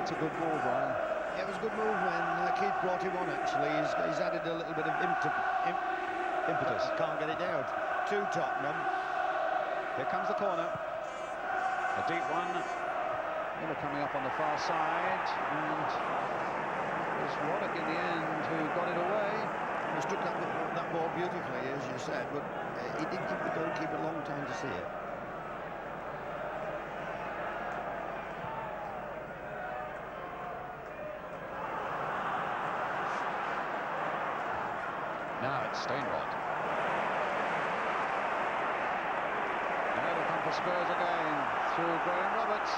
That's a good move, Ryan. Yeah, it was a good move when Keith brought him on, actually. He's added a little bit of impetus. Can't get it out. To Tottenham. Here comes the corner. A deep one. Miller coming up on the far side. And it was Roddick in the end who got it away. He struck that ball beautifully, as you said, but he did give the goalkeeper a long time to see it. Now it's Stainrod. And it'll come for Spurs again through Graham Roberts.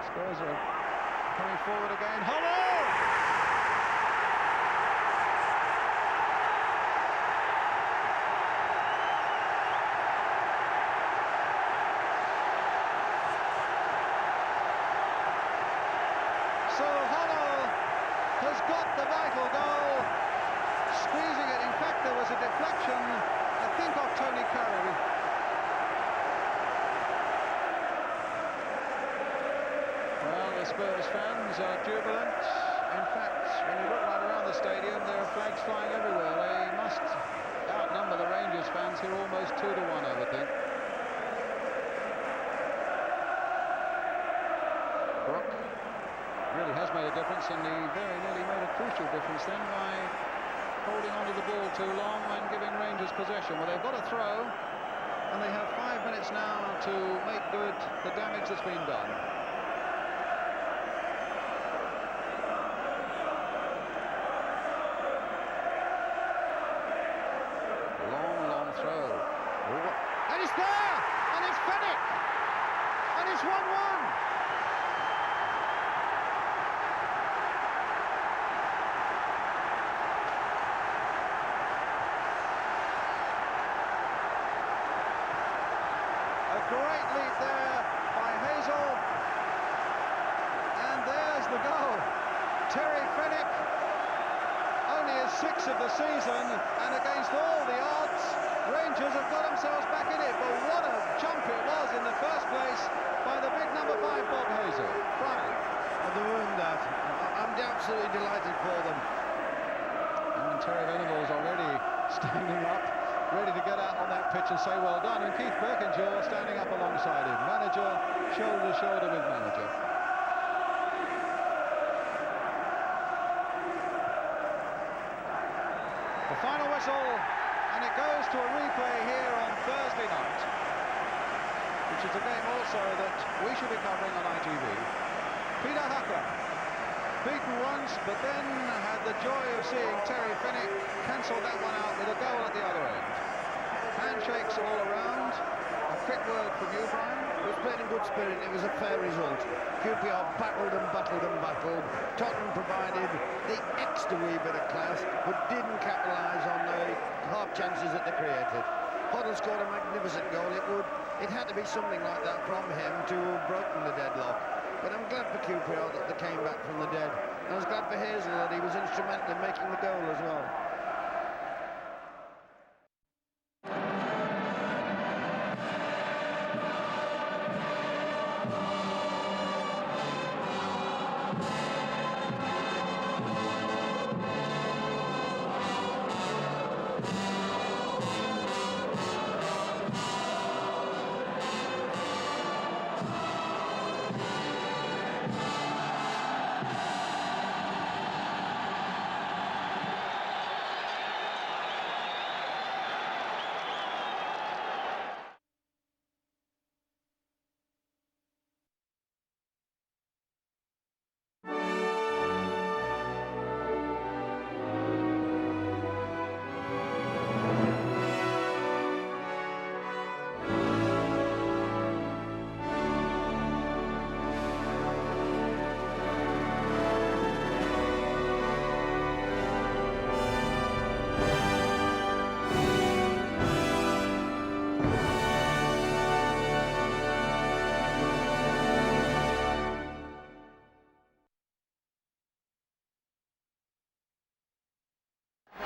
Spurs are coming forward again. Hollow! So Hollow has got the vital goal, squeezing it. In fact, there was a deflection, I think, of Tony Curry. Well, the Spurs fans are jubilant. In fact, when you look right around the stadium, there are flags flying everywhere. They must outnumber the Rangers fans here almost 2 to 1, I would think. Brook really has made a difference, and he very nearly made a crucial difference then by holding onto the ball too long and giving Rangers possession. Well, they've got a throw, and they have 5 minutes now to make good the damage that's been done. Long throw. And it's there! And it's Fennick! And it's 1-1! Great lead there by Hazel, and there's the goal. Terry Fennick, only his 6th of the season, and against all the odds, Rangers have got themselves back in it. But what a jump it was in the first place by the big number 5, Bob Hazel. Brian. Well, they earned that. I'm absolutely delighted for them. And Terry Venables already standing up, ready to get out on that pitch and say well done, and Keith Birkinshaw standing up alongside him. Manager, shoulder to shoulder with manager. The final whistle, and it goes to a replay here on Thursday night, which is a game also that we should be covering on ITV. Peter Hucker, beaten once, but then had the joy of seeing Terry Fennick cancel that one out with a goal at the other end. Handshakes all around. A quick word from you, Brian. It was played in good spirit. It was a fair result. QPR battled and battled and battled. Tottenham provided the extra wee bit of class, but didn't capitalise on the half chances that they created. Hoddle scored a magnificent goal. It had to be something like that from him to have broken the deadlock. But I'm glad for QPR that they came back from the dead. And I was glad for Hazel that he was instrumental in making the goal as well.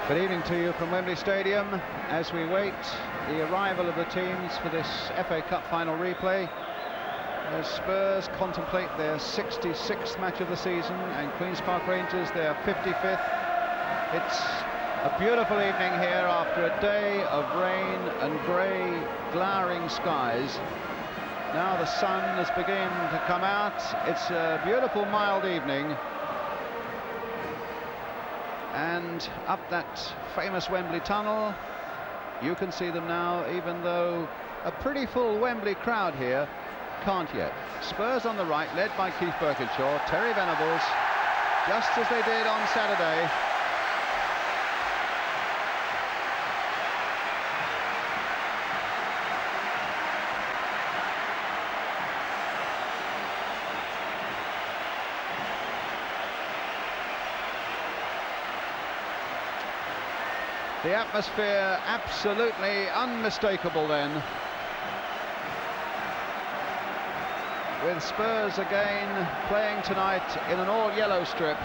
Good evening to you from Wembley Stadium as we wait the arrival of the teams for this FA Cup final replay. as Spurs contemplate their 66th match of the season and Queen's Park Rangers their 55th. It's a beautiful evening here after a day of rain and grey, glowering skies. Now the sun is beginning to come out. It's a beautiful, mild evening. And up that famous Wembley tunnel, you can see them now, even though a pretty full Wembley crowd here can't yet. Spurs on the right, led by Keith Birkinshaw, Terry Venables, just as they did on Saturday. The atmosphere absolutely unmistakable then, with Spurs again playing tonight in an all-yellow strip.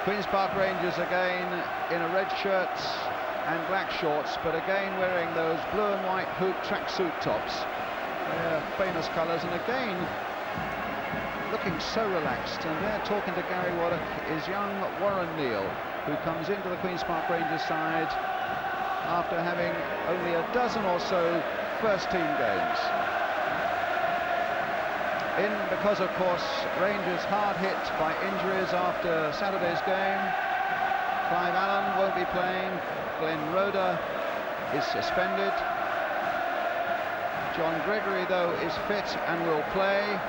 Queen's Park Rangers again in a red shirts and black shorts, but again wearing those blue and white hoop tracksuit tops. They're famous colours, and again looking so relaxed. And there, talking to Gary Waddock, is young Warren Neal, who comes into the Queen's Park Rangers side after having only a dozen or so first-team games. In because, of course, Rangers hard hit by injuries after Saturday's game. Clive Allen won't be playing. Glenn Roeder is suspended. John Gregory, though, is fit and will play.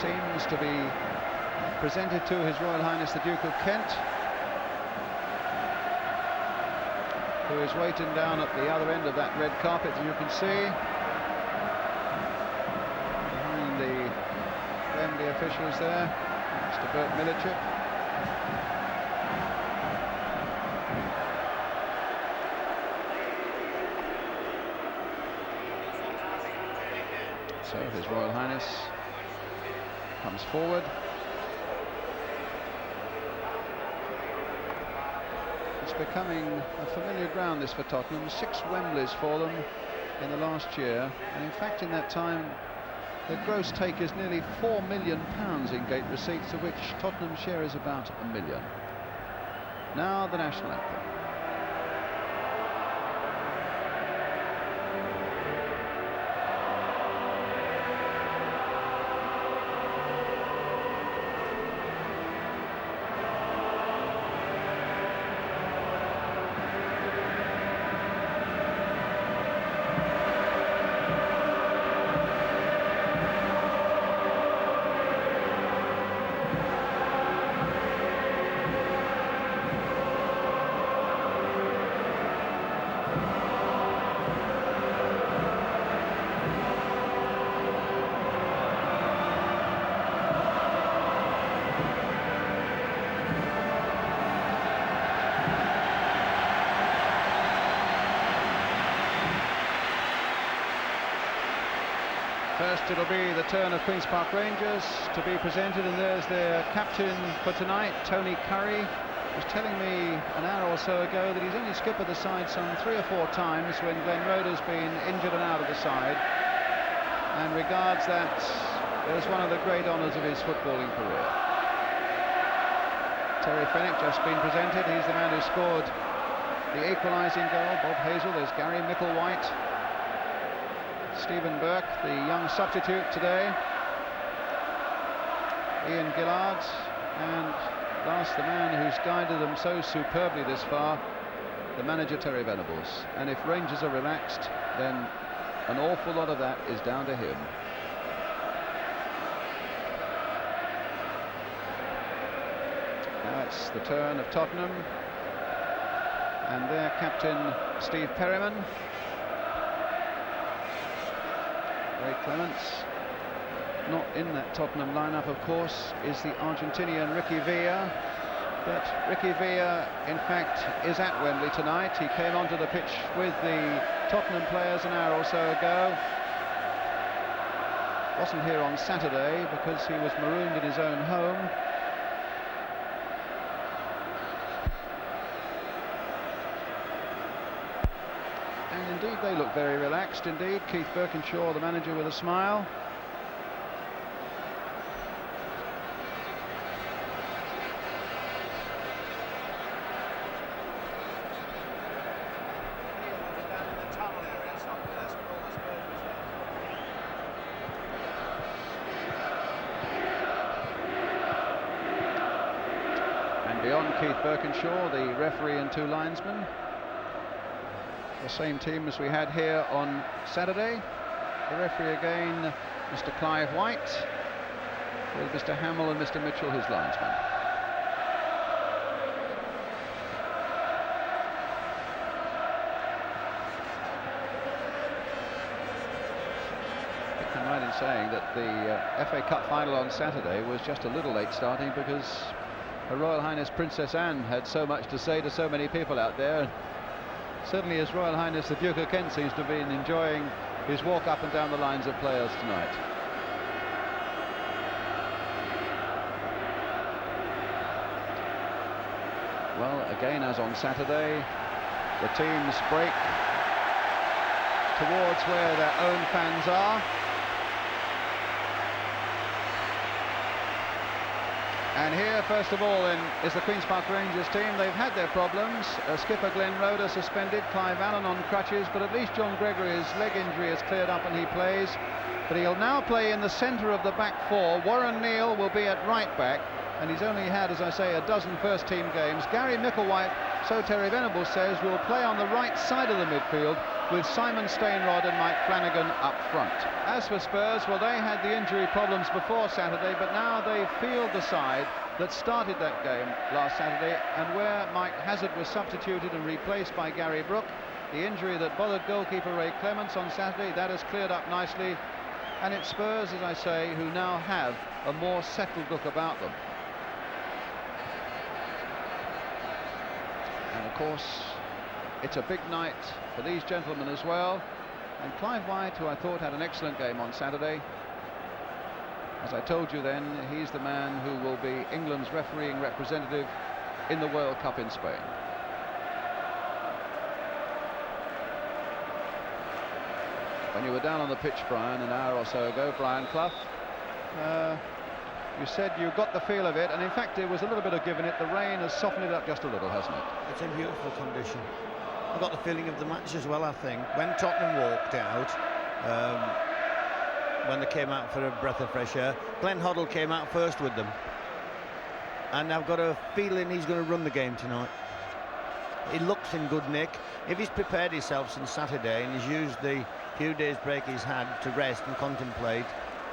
Teams to be presented to His Royal Highness the Duke of Kent, who is waiting down at the other end of that red carpet, as you can see, behind the Wembley officials there, Mr. Bert Millichip. So His Royal Highness comes forward. It's becoming a familiar ground, this, for Tottenham. 6 Wembleys for them in the last year, and in fact in that time the gross take is nearly £4 million in gate receipts, of which Tottenham's share is about £1 million. Now the national anthem. First it'll be the turn of Queen's Park Rangers to be presented, and there's their captain for tonight, Tony Curry. He was telling me an hour or so ago that he's only skippered the side some 3 or 4 times when Glenn Roeder's been injured and out of the side, and regards that as one of the great honours of his footballing career. Terry Fenwick just been presented. He's the man who scored the equalising goal. Bob Hazel. There's Gary Micklewhite. Stephen Burke, the young substitute today, Ian Gillard, and last, the man who's guided them so superbly this far, the manager Terry Venables. And if Rangers are relaxed, then an awful lot of that is down to him. Now it's the turn of Tottenham, and their captain Steve Perryman. Ray Clements. Not in that Tottenham lineup, of course, is the Argentinian Ricky Villa. But Ricky Villa, in fact, is at Wembley tonight. He came onto the pitch with the Tottenham players an hour or so ago. Wasn't here on Saturday because he was marooned in his own home. And indeed, they look very relaxed indeed. Keith Birkinshaw, the manager, with a smile. And beyond Keith Birkinshaw, the referee and two linesmen. The same team as we had here on Saturday. The referee again, Mr. Clive White, with Mr. Hamill and Mr. Mitchell, his linesman. I think I'm right in saying that the FA Cup final on Saturday was just a little late starting because Her Royal Highness Princess Anne had so much to say to so many people out there. Certainly His Royal Highness the Duke of Kent seems to have been enjoying his walk up and down the lines of players tonight. Well, again, as on Saturday, the teams break towards where their own fans are. And here, first of all, then, is the Queen's Park Rangers team. They've had their problems. Skipper Glenn Roeder suspended, Clive Allen on crutches, but at least John Gregory's leg injury is cleared up and he plays. But he'll now play in the centre of the back four. Warren Neal will be at right back, and he's only had, as I say, a dozen first-team games. Gary Micklewhite, so Terry Venables says, will play on the right side of the midfield with Simon Stainrod and Mike Flanagan up front. As for Spurs, well, they had the injury problems before Saturday, but now they field the side that started that game last Saturday, and where Mike Hazard was substituted and replaced by Gary Brooke. The injury that bothered goalkeeper Ray Clements on Saturday, that has cleared up nicely, and it's Spurs, as I say, who now have a more settled look about them. And of course, it's a big night for these gentlemen as well. And Clive White, who I thought had an excellent game on Saturday, as I told you then, he's the man who will be England's refereeing representative in the World Cup in Spain. When you were down on the pitch, Brian, an hour or so ago, Brian Clough, you said you got the feel of it, and in fact there was a little bit of give in it. The rain has softened it up just a little, hasn't it? It's in beautiful condition. I got the feeling of the match as well, I think. When Tottenham walked out, when they came out for a breath of fresh air, Glenn Hoddle came out first with them. And I've got a feeling he's going to run the game tonight. He looks in good nick. If he's prepared himself since Saturday and he's used the few days break he's had to rest and contemplate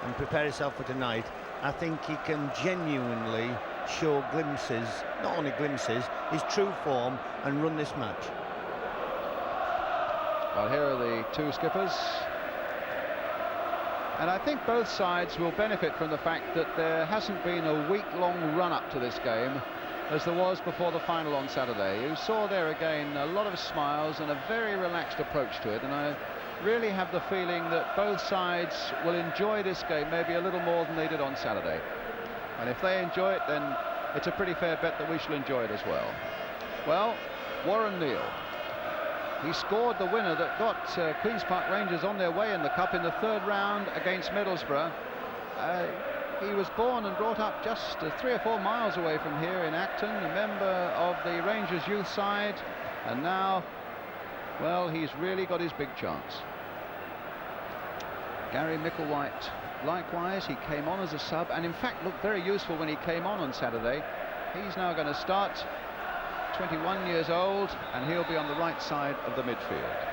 and prepare himself for tonight, I think he can genuinely show glimpses, not only glimpses, his true form, and run this match. Well, here are the two skippers. And I think both sides will benefit from the fact that there hasn't been a week-long run-up to this game as there was before the final on Saturday. You saw there again a lot of smiles and a very relaxed approach to it, and I really have the feeling that both sides will enjoy this game maybe a little more than they did on Saturday. And if they enjoy it, then it's a pretty fair bet that we shall enjoy it as well. Well, Warren Neal, he scored the winner that got Queen's Park Rangers on their way in the Cup in the third round against Middlesbrough. He was born and brought up just 3 or 4 miles away from here in Acton, a member of the Rangers youth side, and now, well, he's really got his big chance. Gary Micklewhite, likewise, he came on as a sub, and in fact looked very useful when he came on Saturday. He's now going to start, 21 years old, and he'll be on the right side of the midfield.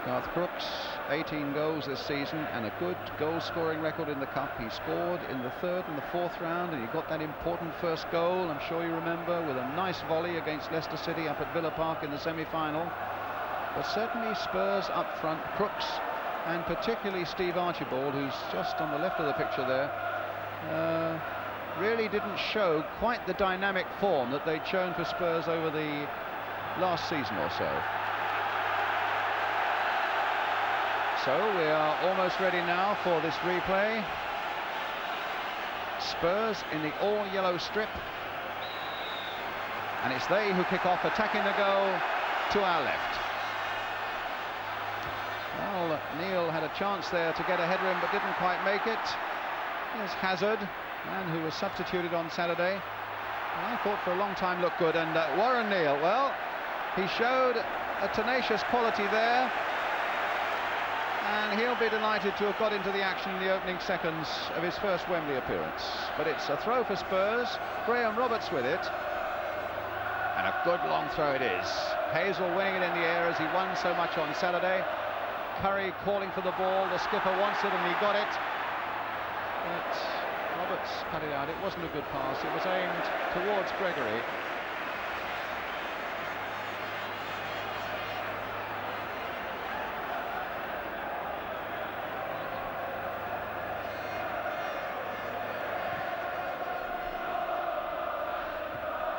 Garth Brooks, 18 goals this season and a good goal-scoring record in the Cup. He scored in the third and the fourth round, and he got that important first goal, I'm sure you remember, with a nice volley against Leicester City up at Villa Park in the semi-final. But certainly Spurs up front, Crooks, and particularly Steve Archibald, who's just on the left of the picture there, really didn't show quite the dynamic form that they'd shown for Spurs over the last season or so. So we are almost ready now for this replay. Spurs in the all-yellow strip. And it's they who kick off, attacking the goal to our left. Well, Neil had a chance there to get a header in, but didn't quite make it. Here's Hazard, man who was substituted on Saturday. And I thought for a long time looked good. And Warren Neal, well, he showed a tenacious quality there. And he'll be delighted to have got into the action in the opening seconds of his first Wembley appearance. But it's a throw for Spurs. Graham Roberts with it. And a good long throw it is. Hazel winning it in the air as he won so much on Saturday. Curry calling for the ball. The skipper wants it and he got it. But Roberts cut it out. It wasn't a good pass. It was aimed towards Gregory.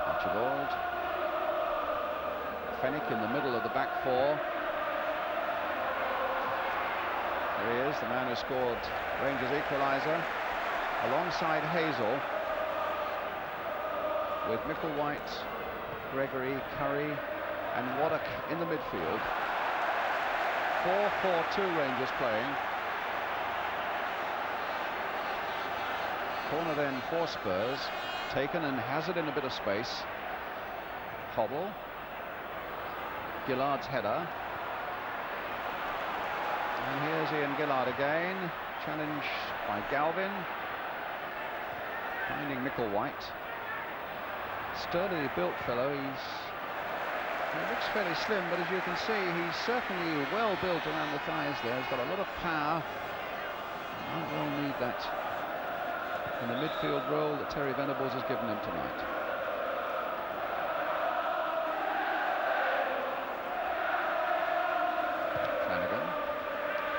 Archibald. Fenwick in the middle of the back four. There he is, the man who scored Rangers' equaliser, alongside Hazel, with Micklewhite, Gregory, Curry and Waddock in the midfield. 4-4-2 Rangers playing. Corner then for Spurs, taken, and Hazard in a bit of space. Hobble. Gillard's header. And here's Ian Gillard again, challenged by Galvin, finding Micklewhite. Sturdily built fellow, he looks fairly slim, but as you can see, he's certainly well built around the thighs there. He's got a lot of power. Might well need that in the midfield role that Terry Venables has given him tonight.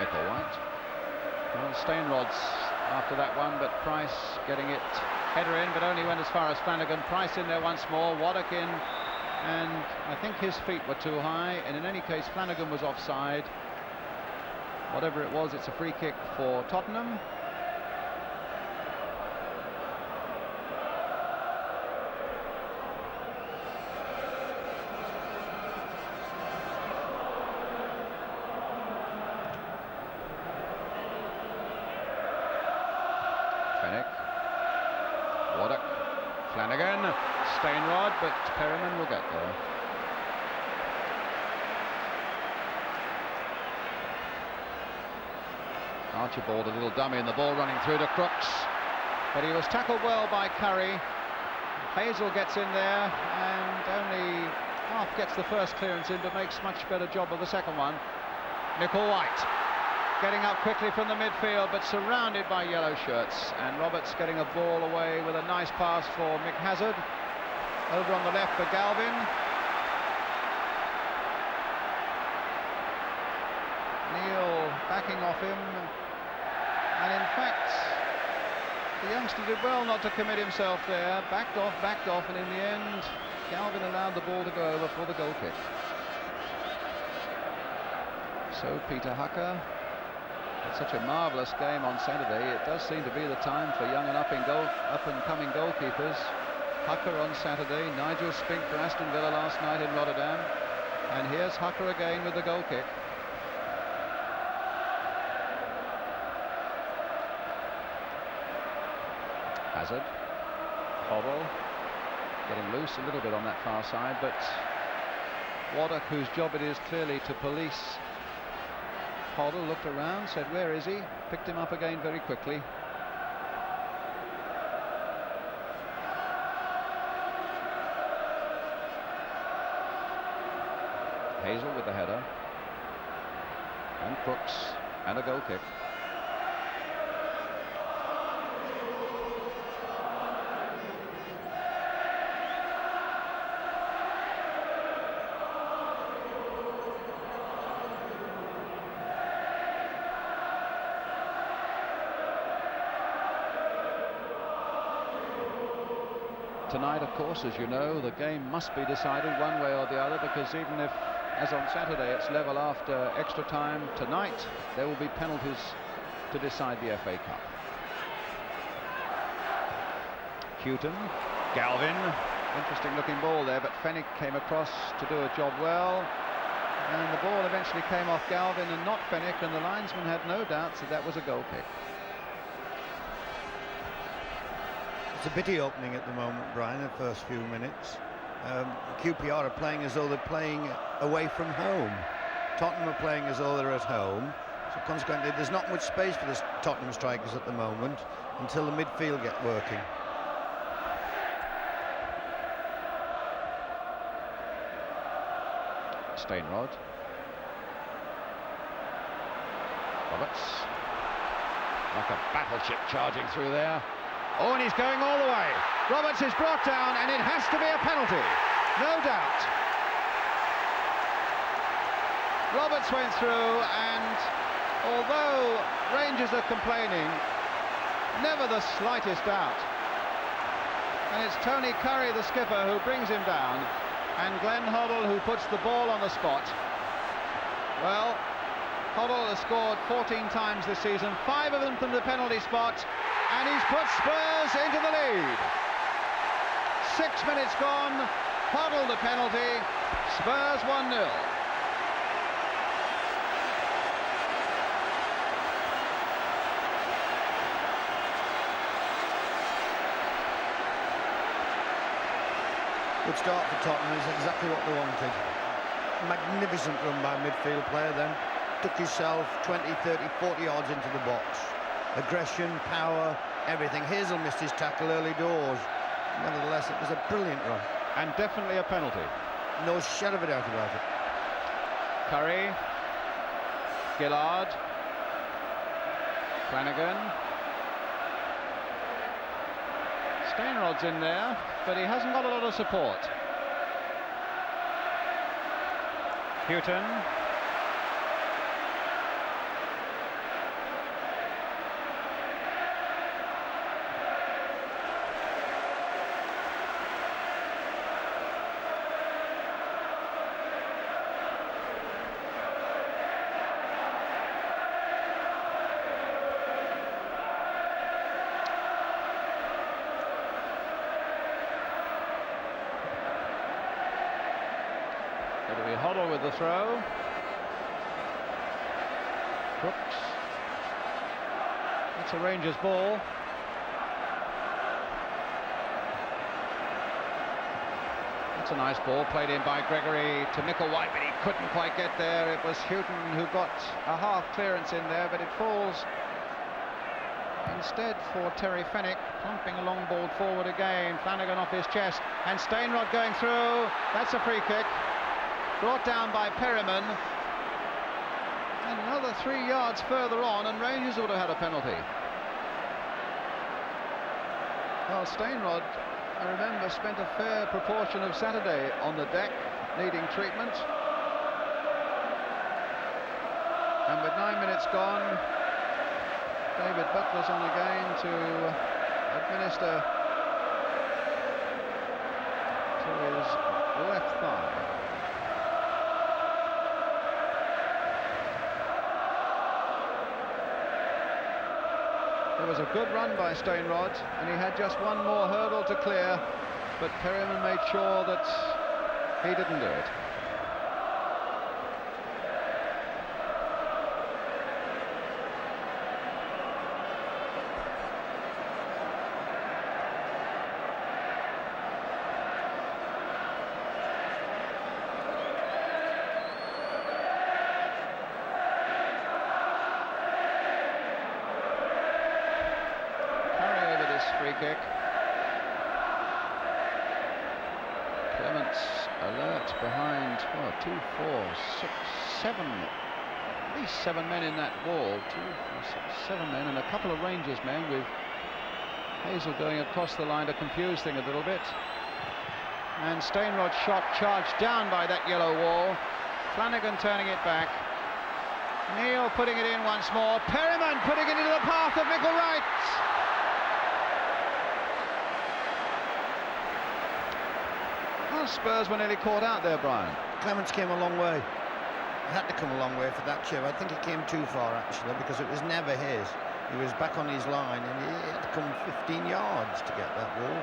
Micklewhite. Well, Stainrod's after that one, but Price getting it, header in, but only went as far as Flanagan. Price in there once more, Waddock in, and I think his feet were too high, and in any case Flanagan was offside. Whatever it was, it's a free kick for Tottenham. Waddock, Flanagan, Stainrod, but Perryman will get there. Archibald, a little dummy, and the ball running through to Crooks, but he was tackled well by Curry. Hazel gets in there and only half gets the first clearance in, but makes much better job of the second one. Micklewhite getting up quickly from the midfield, but surrounded by yellow shirts, and Roberts getting a ball away with a nice pass for Mick Hazard. Over on the left for Galvin. Neil backing off him, and in fact the youngster did well not to commit himself there. Backed off, and in the end Galvin allowed the ball to go over for the goal kick. So Peter Hucker had such a marvellous game on Saturday. It does seem to be the time for young and up-and-coming goalkeepers. Hucker on Saturday, Nigel Spink for Aston Villa last night in Rotterdam, and here's Hucker again with the goal kick. Hazard, Hobble, getting loose a little bit on that far side, but Waddock, whose job it is clearly to police Hoddle, looked around, said, where is he? Picked him up again very quickly. Hazel with the header. And Crooks, and a goal kick. Tonight, of course, as you know, the game must be decided one way or the other, because even if, as on Saturday, it's level after extra time, tonight there will be penalties to decide the FA Cup. Houghton, Galvin, Interesting looking ball there, but Fenwick came across to do a job well. And the ball eventually came off Galvin and not Fenwick, and the linesman had no doubts that that was a goal kick. It's a bitty opening at the moment, Brian, the first few minutes. QPR are playing as though they're playing away from home. Tottenham are playing as though they're at home. So consequently, there's not much space for the Tottenham strikers at the moment until the midfield get working. Steinrod. Roberts. Like a battleship charging through there. Oh, and he's going all the way. Roberts is brought down, and it has to be a penalty. No doubt. Roberts went through, and although Rangers are complaining, never the slightest doubt. And it's Tony Curry, the skipper, who brings him down, and Glenn Hoddle, who puts the ball on the spot. Well, Hoddle has scored 14 times this season, 5 of them from the penalty spot, and he's put Spurs into the lead. 6 minutes gone, Hoddle the penalty, Spurs 1-0. Good start for Tottenham, is exactly what they wanted. Magnificent run by midfield player then. Took himself 20, 30, 40 yards into the box. Aggression, power, everything. Hazel missed his tackle early doors. Nevertheless, it was a brilliant run. And definitely a penalty. No shadow of a doubt about it. Curry. Gillard. Flanagan. Steinrod's in there, but he hasn't got a lot of support. Houghton. It'll be Hoddle with the throw. Brooks. It's a Rangers ball. That's a nice ball played in by Gregory to Micklewhite, but he couldn't quite get there. It was Houghton who got a half clearance in there, but it falls instead for Terry Fenwick, plumping a long ball forward again. Flanagan off his chest, and Steinrod going through. That's a free kick. Brought down by Perryman. And another 3 yards further on, and Rangers would have had a penalty. Well, Steinrod, I remember, spent a fair proportion of Saturday on the deck, needing treatment. And with 9 minutes gone, David Butler's on again to administer to his left thigh. It was a good run by Steinrod, and he had just one more hurdle to clear, but Perryman made sure that he didn't do it. Free kick. Clements alert behind 2, 4, 6, 7, at least 7 men in that wall. 2, 4, 6, 7 men, and a couple of Rangers men, with Hazel going across the line to confuse things a little bit. And Steinrod's shot charged down by that yellow wall. Flanagan turning it back. Neal putting it in once more. Perryman putting it into the path of Micklewhite. Spurs were nearly caught out there, Brian. Clements came a long way. He had to come a long way for that chip. I think he came too far, actually, because it was never his. He was back on his line, and he had to come 15 yards to get that ball.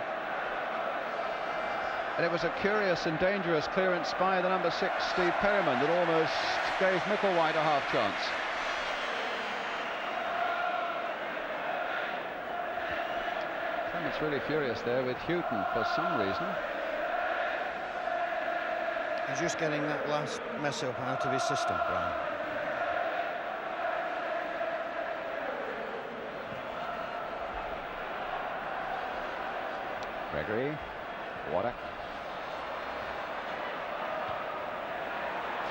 And it was a curious and dangerous clearance by the number 6, Steve Perryman, that almost gave Micklewhite a half chance. Clement's really furious there with Houghton for some reason. He's just getting that last mess up out of his system, Brian. Gregory, Waddock,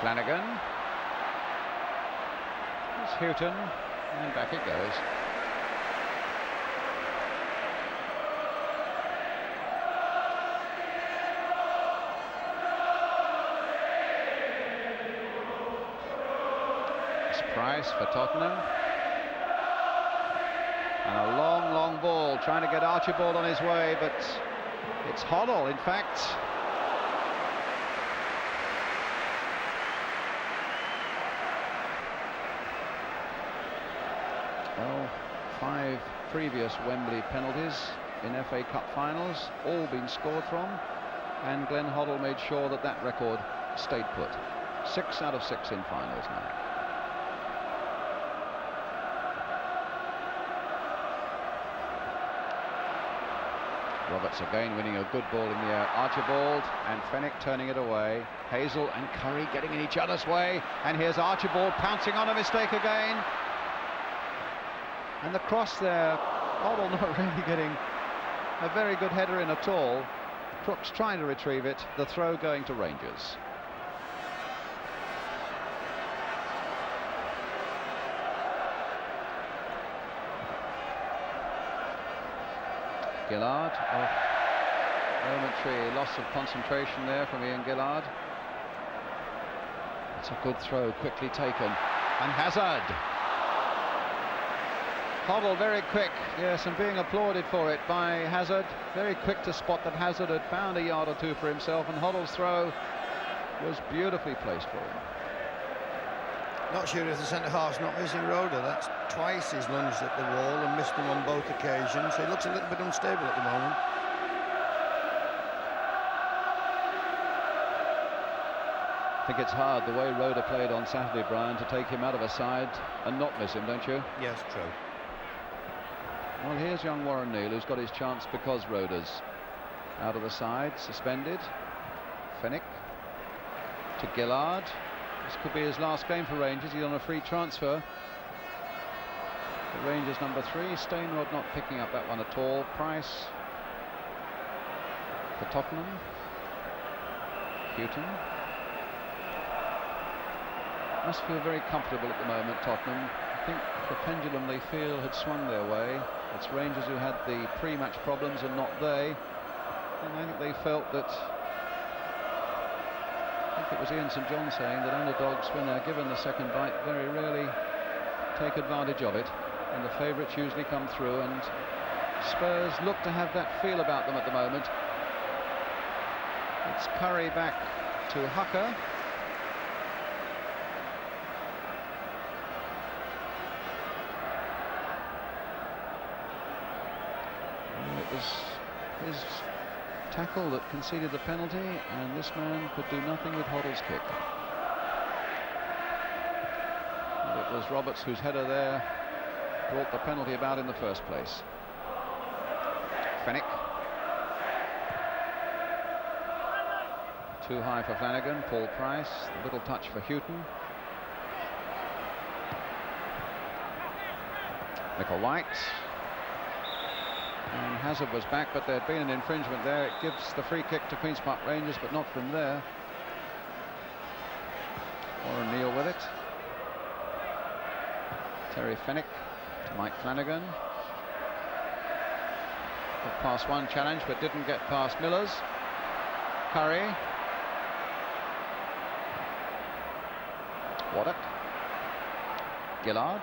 Flanagan, there's Houghton, and back it goes. It's Price for Tottenham. And a long, long ball, trying to get Archibald on his way, but it's Hoddle, in fact. Well, 5 previous Wembley penalties in FA Cup finals, all been scored from, and Glenn Hoddle made sure that that record stayed put. 6 out of 6 in finals now. Roberts again winning a good ball in the air. Archibald and Fenwick turning it away. Hazel and Curry getting in each other's way. And here's Archibald pouncing on a mistake again. And the cross there, Hoddle not really getting a very good header in at all. Crooks trying to retrieve it. The throw going to Rangers. Gillard, momentary loss of concentration there from Ian Gillard. It's a good throw, quickly taken. And Hazard. Hoddle very quick, yes, and being applauded for it by Hazard. Very quick to spot that Hazard had found a yard or two for himself, and Hoddle's throw was beautifully placed for him. Not sure if the centre-half's not missing Roeder. That's twice he's lunged at the wall and missed them on both occasions. So he looks a little bit unstable at the moment. I think it's hard, the way Roeder played on Saturday, Brian, to take him out of a side and not miss him, don't you? Yes, true. Well, here's young Warren Neal, who's got his chance because Roeder's out of the side, suspended. Fenwick to Gillard. This could be his last game for Rangers. He's on a free transfer. The Rangers number 3, Stainrod not picking up that one at all. Price for Tottenham. Houghton. Must feel very comfortable at the moment, Tottenham. I think the pendulum they feel had swung their way. It's Rangers who had the pre-match problems and not they. And I think they felt that, I think it was Ian St John saying that underdogs, when they're given the second bite, very rarely take advantage of it, and the favourites usually come through, and Spurs look to have that feel about them at the moment. It's Curry back to Hucker. And it was his tackle that conceded the penalty, and this man could do nothing with Hoddle's kick. And it was Roberts whose header there brought the penalty about in the first place. Fenwick. Too high for Flanagan. Paul Price. A little touch for Houghton. Micklewhite. And Hazard was back, but there'd been an infringement there. It gives the free kick to Queen's Park Rangers, but not from there. Warren Neal with it. Terry Fenwick to Mike Flanagan. Got past one challenge, but didn't get past Miller's. Curry. Waddock. Gillard.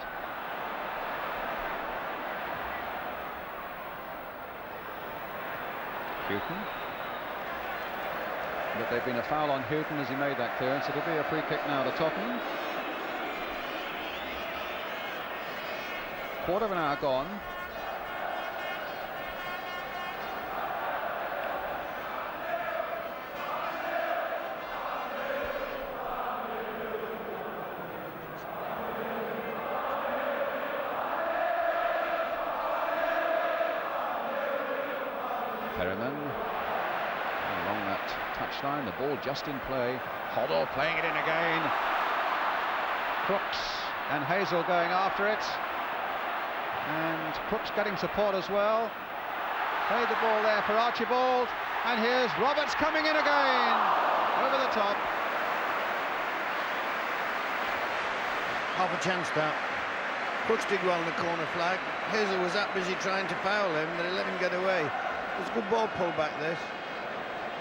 Houghton. But there'd been a foul on Houghton as he made that clearance. It'll be a free kick now to Tottenham. Quarter of an hour gone. Perryman along that touchline, the ball just in play. Hoddle playing it in again. Crooks and Hazel going after it. And Crooks getting support as well. Played the ball there for Archibald. And here's Roberts coming in again. Over the top. Half a chance that. Crooks did well in the corner flag. Hazel was that busy trying to foul him that he let him get away. It was a good ball pull back this.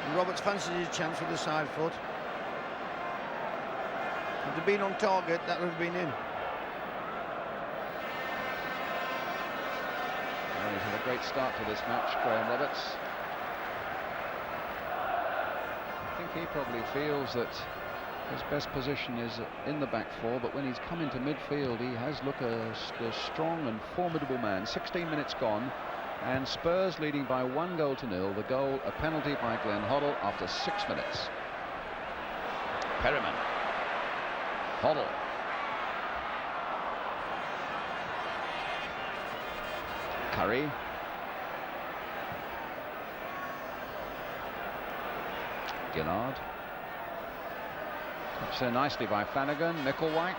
And Roberts fancied his chance with the side foot. If they'd been on target, that would have been in. Well, he's had a great start to this match, Graham Roberts. I think he probably feels that his best position is in the back four, but when he's come into midfield, he has looked a strong and formidable man. 16 minutes gone, and Spurs leading by 1-0. The goal, a penalty by Glenn Hoddle after 6 minutes. Perryman. Hoddle. Curry. Gillard. Touched so nicely by Flanagan. Micklewhite.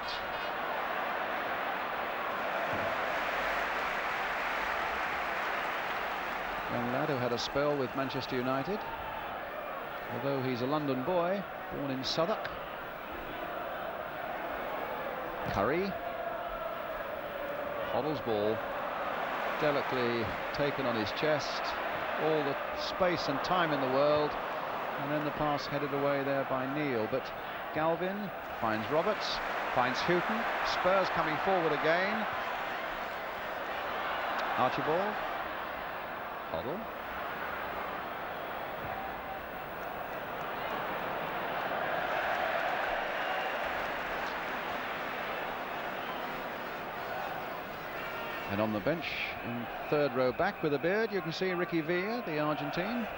Young lad who had a spell with Manchester United, although he's a London boy, born in Southwark. Curry. Hoddle's ball, delicately taken on his chest. All the space and time in the world, and then the pass headed away there by Neil. But Galvin finds Roberts, finds Houghton. Spurs coming forward again. Archibald. Hoddle. And on the bench, in third row back with a beard, you can see Ricky Villa, the Argentine.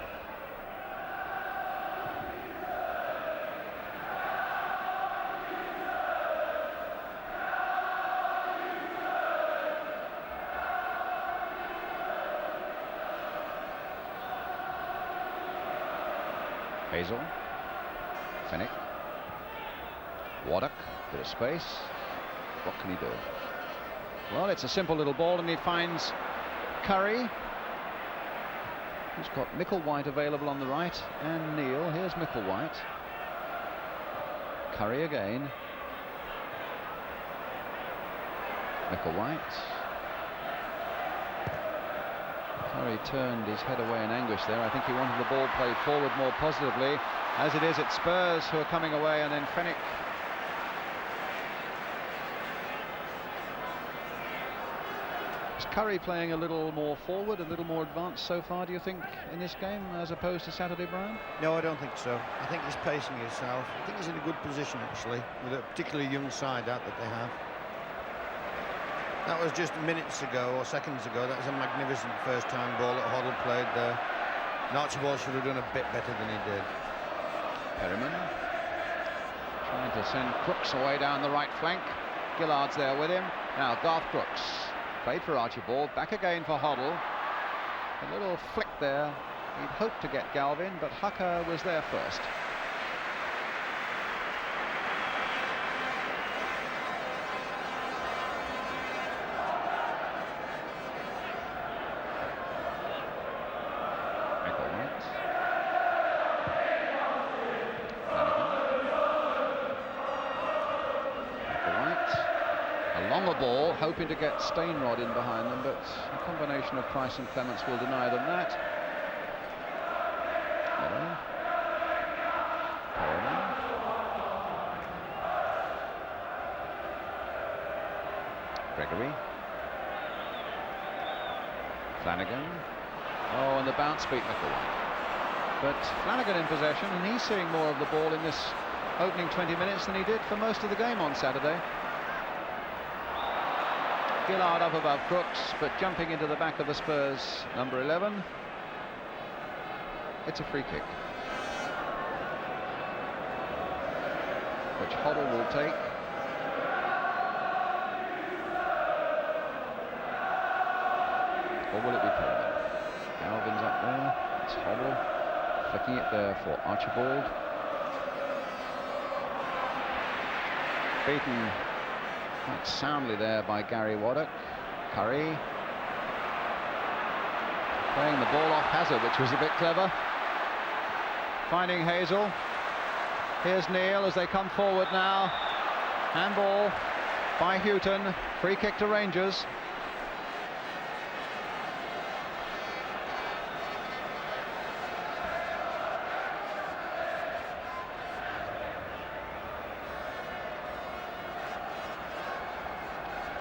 Hazel. Fennick. Waddock, bit of space. What can he do? Well, it's a simple little ball, and he finds Curry, who's got Micklewhite available on the right, and Neil. Here's Micklewhite. Curry again. Micklewhite. Curry turned his head away in anguish there. I think he wanted the ball played forward more positively. As it is, it's Spurs who are coming away, and then Fennick. Is Curry playing a little more forward, a little more advanced so far, do you think, in this game, as opposed to Saturday, Brian? No, I don't think so. I think he's pacing himself. I think he's in a good position, actually, with a particularly young side out that they have. That was just minutes ago or seconds ago. That was a magnificent first-time ball that Hoddle played there. And Archibald should have done a bit better than he did. Perryman trying to send Crooks away down the right flank. Gillard's there with him. Now Garth Crooks played for Archibald. Back again for Hoddle. A little flick there. He'd hoped to get Galvin, but Hucker was there first. Ball, hoping to get Stainrod in behind them, but a combination of Price and Clements will deny them that. Gregory. Flanagan. Oh, and the bounce beat Micklewhite. But Flanagan in possession, and he's seeing more of the ball in this opening 20 minutes than he did for most of the game on Saturday. Gillard up above Crooks, but jumping into the back of the Spurs, number 11. It's a free kick, which Hoddle will take. Or will it be Perryman? Galvin's up there. It's Hoddle flicking it there for Archibald. Beaten quite soundly there by Gary Waddock. Curry playing the ball off Hazard, which was a bit clever. Finding Hazel. Here's Neil as they come forward now. Handball by Houghton. Free kick to Rangers.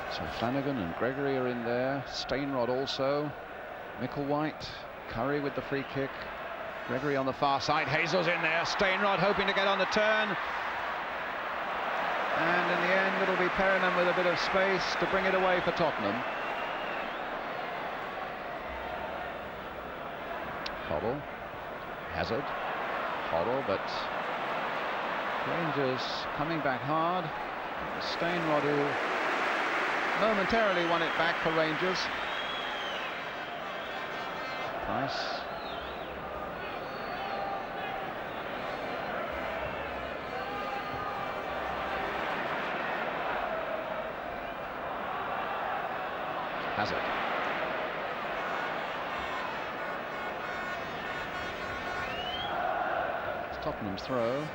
So Flanagan and Gregory are in there. Stainrod also. Micklewhite. Curry with the free kick. Gregory on the far side. Hazel's in there. Stainrod hoping to get on the turn. And in the end, it'll be Perryman with a bit of space to bring it away for Tottenham. Hoddle. Hazard. Hoddle, but Rangers coming back hard. Stainrod, who momentarily won it back for Rangers. Price. Hazard. It's Tottenham's throw.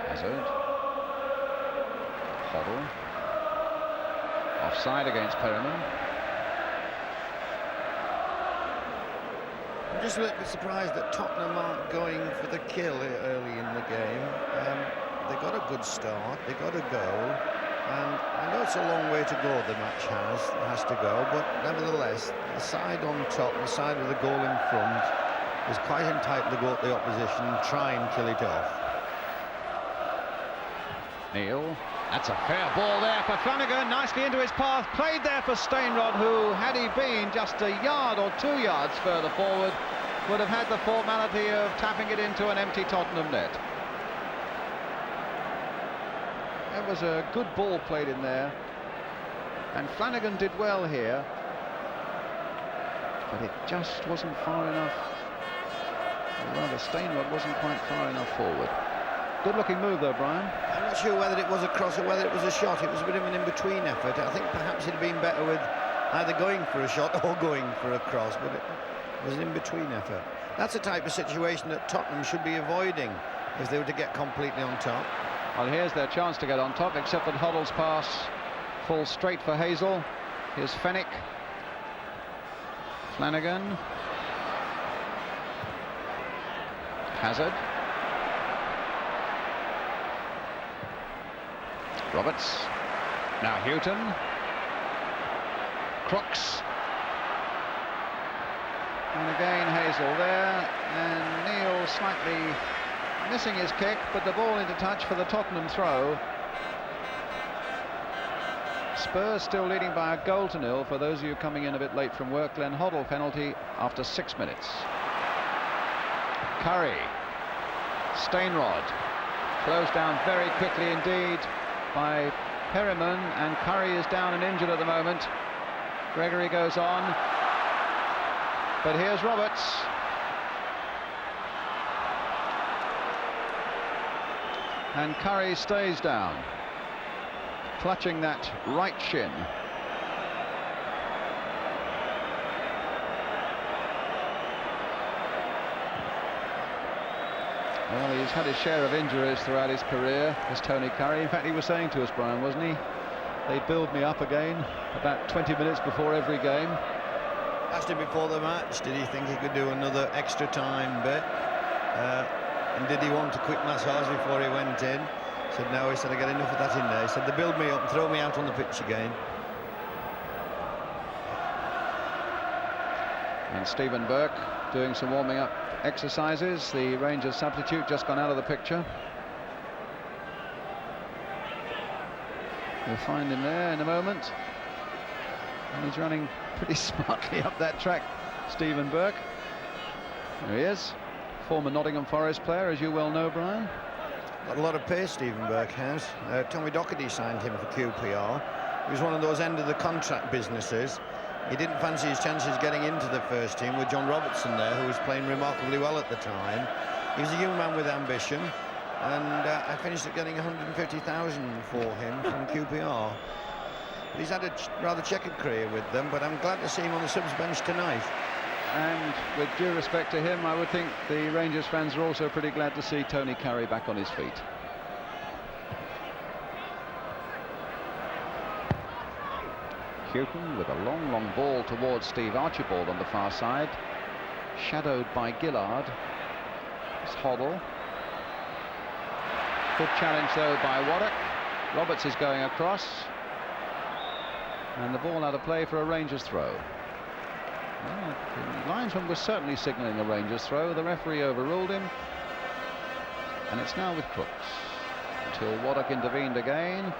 Hazard. Hoddle. Offside against Perryman. I'm just a little bit surprised that Tottenham aren't going for the kill early in the game. They got a good start, they got a goal, and I know it's a long way to go, the match has to go, but nevertheless, the side on top, the side with the goal in front, is quite entitled to go at the opposition and try and kill it off. Neil, that's a fair ball there for Flanagan, nicely into his path, played there for Stainrod, who, had he been just a yard or 2 yards further forward, would have had the formality of tapping it into an empty Tottenham net. That was a good ball played in there, and Flanagan did well here, but it just wasn't far enough, or rather Stainrod wasn't quite far enough forward. Good looking move though, Brian. I'm not sure whether it was a cross or whether it was a shot. It was a bit of an in-between effort. I think perhaps it'd have been better with either going for a shot or going for a cross, but it was an in-between effort. That's the type of situation that Tottenham should be avoiding if they were to get completely on top. Well, here's their chance to get on top, except that Hoddle's pass falls straight for Hazel. Here's Fenwick. Flanagan. Hazard. Roberts. Now Houghton. Crooks. And again Hazel there, and Neil slightly missing his kick, but the ball into touch for the Tottenham throw. Spurs still leading by a goal to nil. For those of you coming in a bit late from work, Glenn Hoddle penalty after 6 minutes. Curry. Stainrod. Closed down very quickly indeed by Perryman, and Curry is down and injured at the moment. Gregory goes on, but here's Roberts. And Curry stays down, clutching that right shin. Well, he's had his share of injuries throughout his career, as Tony Curry. In fact, he was saying to us, Brian, wasn't he? They build me up again about 20 minutes before every game. Asked him before the match, did he think he could do another extra time bit? And did he want a quick massage before he went in? Said no, he said I get enough of that in there. He said they build me up and throw me out on the pitch again. And Stephen Burke doing some warming up exercises. The Rangers substitute just gone out of the picture. We'll find him there in a moment. And he's running pretty smartly up that track, Stephen Burke. There he is. former Nottingham Forest player, as you well know, Brian. Got a lot of pace, Stephen Burke has. Tommy Docherty signed him for QPR. He was one of those end of the contract businesses. He didn't fancy his chances getting into the first team with John Robertson there, who was playing remarkably well at the time. He was a young man with ambition, and I finished at getting 150,000 for him from QPR. But he's had a rather checkered career with them, but I'm glad to see him on the subs bench tonight. And with due respect to him, I would think the Rangers fans are also pretty glad to see Tony Carey back on his feet. Houghton with a long ball towards Steve Archibald on the far side, shadowed by Gillard. It's Hoddle. Good challenge though by Waddock. Roberts is going across, and the ball out of play for a Rangers throw. Well, the linesman was certainly signalling a Rangers throw. The referee overruled him, and it's now with Crooks until Waddock intervened again.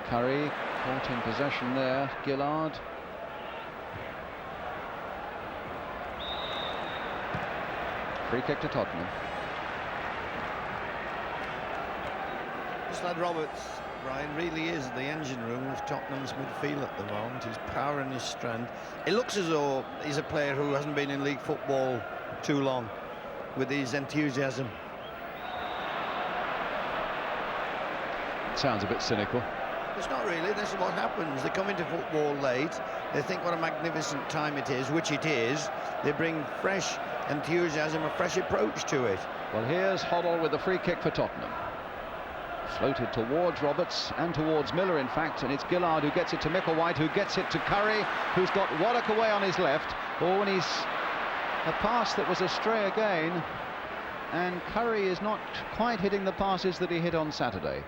Curry caught in possession there. Gillard. Free kick to Tottenham. This lad Roberts, Brian, really is the engine room of Tottenham's midfield at the moment. His power and his strength. It looks as though he's a player who hasn't been in league football too long, with his enthusiasm. It sounds a bit cynical. It's not really. This is what happens. They come into football late. They think what a magnificent time it is, which it is. They bring fresh enthusiasm, a fresh approach to it. Well, here's Hoddle with the free kick for Tottenham. Floated towards Roberts and towards Miller, in fact, and it's Gillard who gets it to Micklewhite, who gets it to Curry, who's got Waddock away on his left. Oh, and he's a pass that was astray again, and Curry is not quite hitting the passes that he hit on Saturday.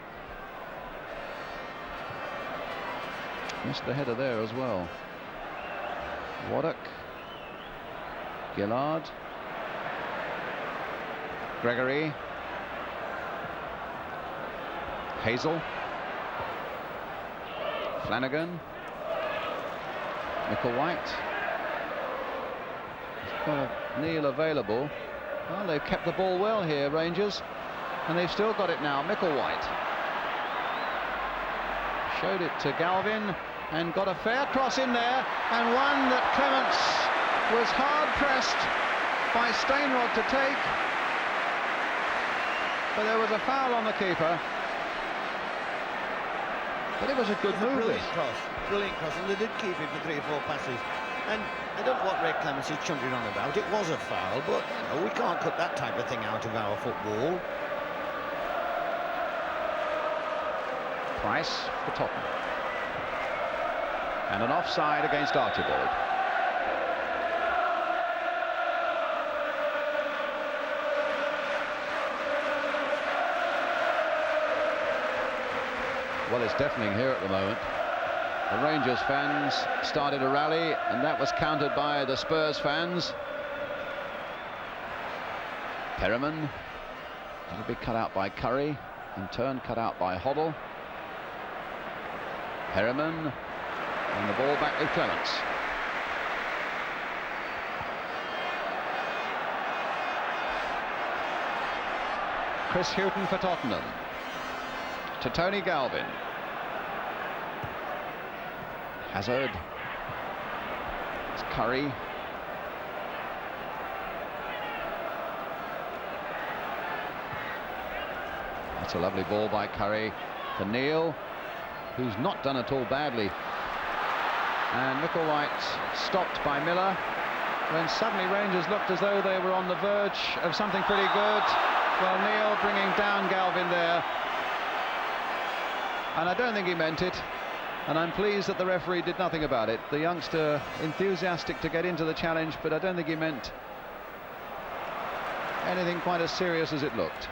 Missed the header there as well. Waddock, Gillard, Gregory, Hazel, Flanagan, Micklewhite. He's got a Neil available. Well, they've kept the ball well here, Rangers, and they've still got it now. Micklewhite showed it to Galvin and got a fair cross in there, and one that Clements was hard pressed by Stainrod to take, but there was a foul on the keeper. But it was a good move. Brilliant cross, and they did keep it for 3 or 4 passes. And I don't know what Ray Clements is chuntering on about. It was a foul, but you know, we can't cut that type of thing out of our football. Price for Tottenham. And an offside against Archibald. Well, it's deafening here at the moment. The Rangers fans started a rally, and that was countered by the Spurs fans. Perriman, that'll be cut out by Curry, in turn cut out by Hoddle. Perriman, and the ball back with Clements. Chris Houghton for Tottenham. To Tony Galvin. Hazard. It's Curry. That's a lovely ball by Curry for Neil, who's not done at all badly. And Micklewhite stopped by Miller, when suddenly Rangers looked as though they were on the verge of something pretty good. Well, Neil bringing down Galvin there. And I don't think he meant it, and I'm pleased that the referee did nothing about it. The youngster enthusiastic to get into the challenge, but I don't think he meant anything quite as serious as it looked.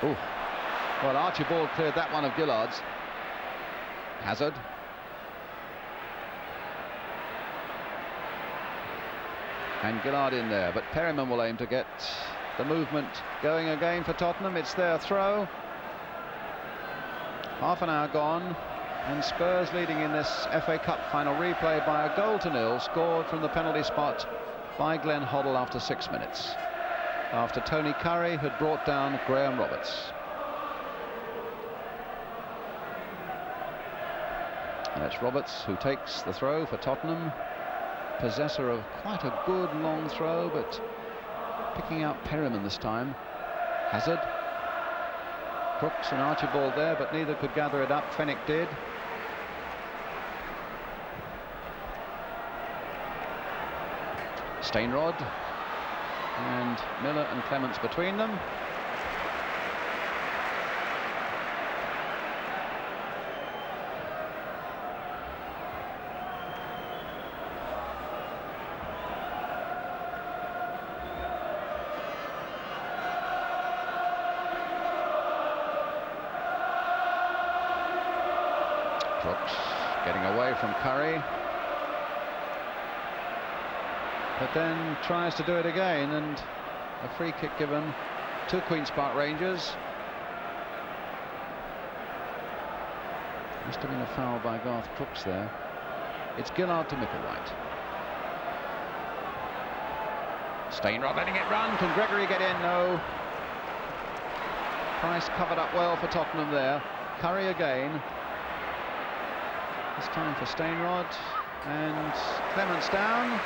Ooh. Well, Archibald cleared that one of Gillard's. Hazard. And Gillard in there, but Perriman will aim to get the movement going again for Tottenham. It's their throw. Half an hour gone, and Spurs leading in this FA Cup final replay by a 0-0, scored from the penalty spot by Glenn Hoddle after 6 minutes, after Tony Curry had brought down Graham Roberts. And it's Roberts who takes the throw for Tottenham, possessor of quite a good long throw, but picking out Perryman this time. Hazard, Crooks and Archibald there, but neither could gather it up. Fenwick did. Stainrod and Miller and Clements between them. Crooks getting away from Curry, but then tries to do it again, and a free kick given to Queen's Park Rangers. Must have been a foul by Garth Crooks there. It's Gillard to Micklewhite. Stainrod letting it run. Can Gregory get in? No. Price covered up well for Tottenham there. Curry again. This time for Stainrod, and Clements down.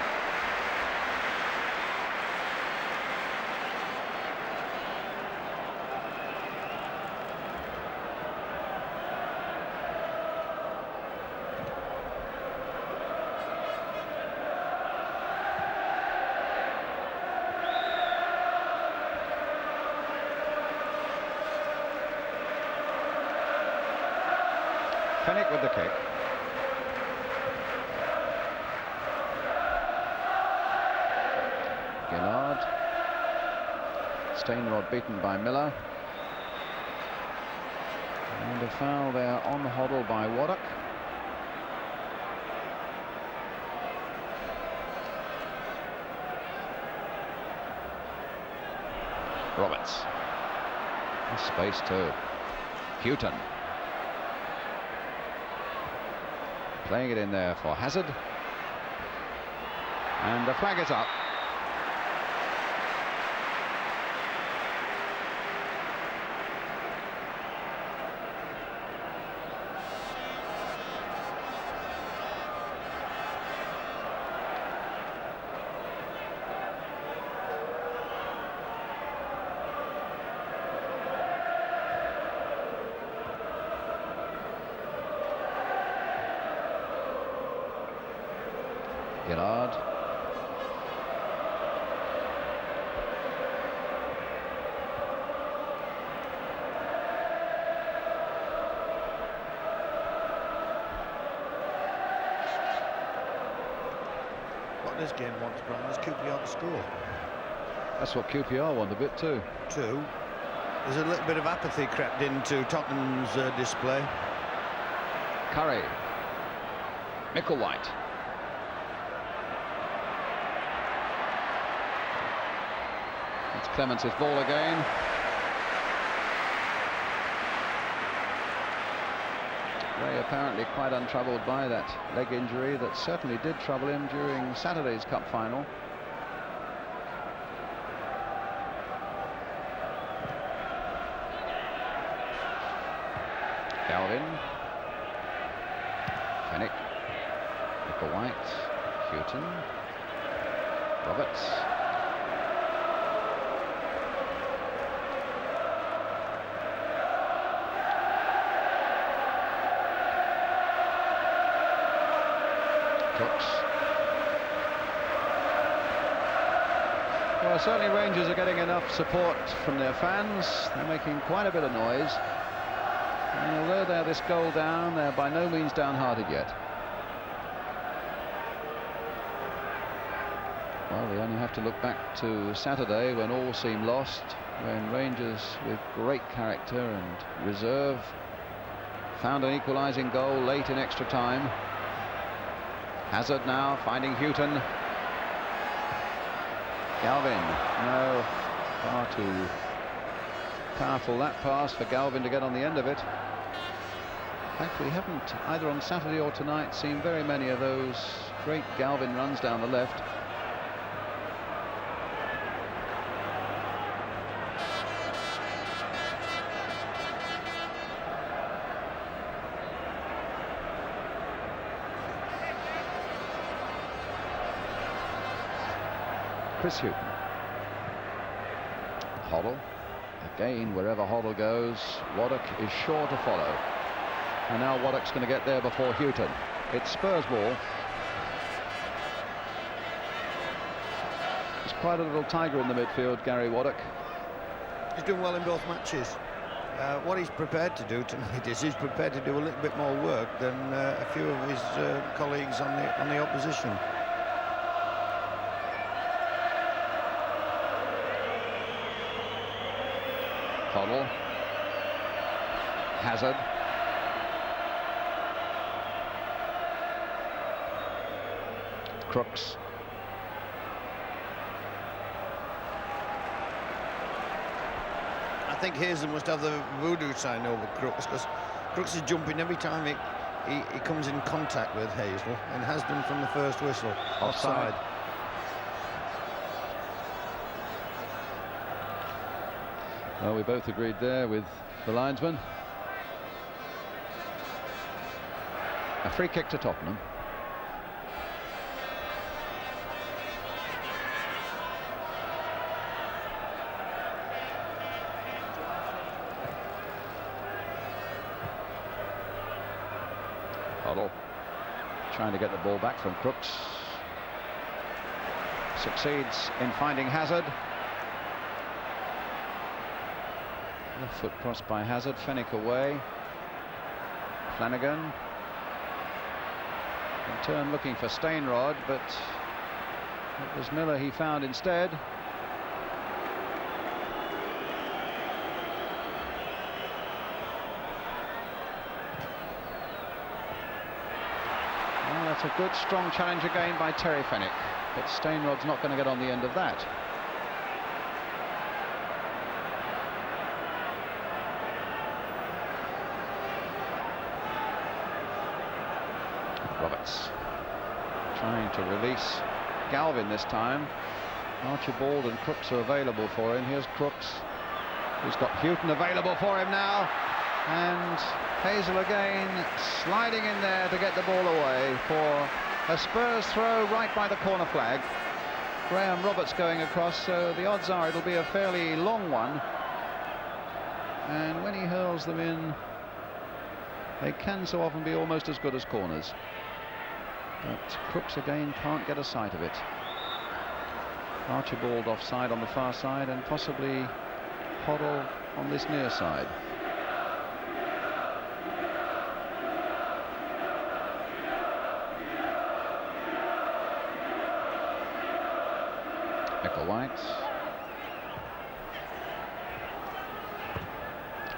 Fenwick with the kick. Gillard. Stainrod beaten by Miller. And a foul there on Hoddle by Waddock. Roberts. There's space too. Houghton. Playing it in there for Hazard. And the flag is up. Gillard. What this game wants, Brian, is QPR to score. That's what QPR want a bit too. There's a little bit of apathy crept into Tottenham's display. Curry. Micklewhite. It's Clements' ball again. Ray apparently quite untroubled by that leg injury that certainly did trouble him during Saturday's cup final. Galvin. Fenwick. Micklewhite. Houghton. Roberts. Crooks. Well, certainly Rangers are getting enough support from their fans. They're making quite a bit of noise. And although they're this goal down, they're by no means downhearted yet. Well, they only have to look back to Saturday when all seemed lost, when Rangers, with great character and reserve, found an equalising goal late in extra time. Hazard now finding Houghton. Galvin, no. Far too powerful that pass for Galvin to get on the end of it. In fact, we haven't, either on Saturday or tonight, seen very many of those great Galvin runs down the left. Chris Hughton. Hoddle. Again, wherever Hoddle goes, Waddock is sure to follow. And now Waddock's going to get there before Hughton. It's Spurs ball. He's quite a little tiger in the midfield, Gary Waddock. He's doing well in both matches. What he's prepared to do tonight is he's prepared to do a little bit more work than a few of his colleagues on the opposition. Hoddle. Hazard. Crooks. I think Hazel must have the voodoo sign over Crooks, because Crooks is jumping every time he comes in contact with Hazel, and has done from the first whistle. Offside. Well, we both agreed there with the linesman. A free kick to Tottenham. Hoddle trying to get the ball back from Crooks. Succeeds in finding Hazard. Left foot crossed by Hazard. Fenwick away. Flanagan. In turn looking for Stainrod, but it was Miller he found instead. Well, that's a good strong challenge again by Terry Fenwick, but Stainrod's not going to get on the end of that. Roberts trying to release Galvin this time. Archibald and Crooks are available for him. Here's Crooks, who's got Hughton available for him now, and Hazel again sliding in there to get the ball away for a Spurs throw right by the corner flag. Graham Roberts going across, so the odds are it'll be a fairly long one, and when he hurls them in, they can so often be almost as good as corners. But Crooks again can't get a sight of it. Archibald offside on the far side, and possibly Hoddle on this near side. White.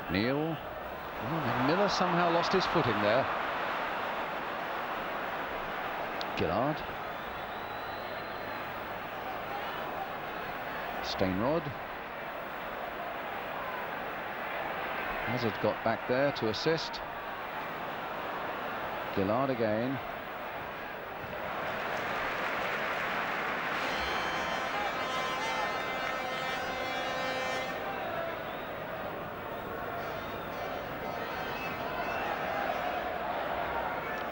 Neal. Oh, Miller somehow lost his footing there. Gillard. Stainrod. Hazard got back there to assist. Gillard again.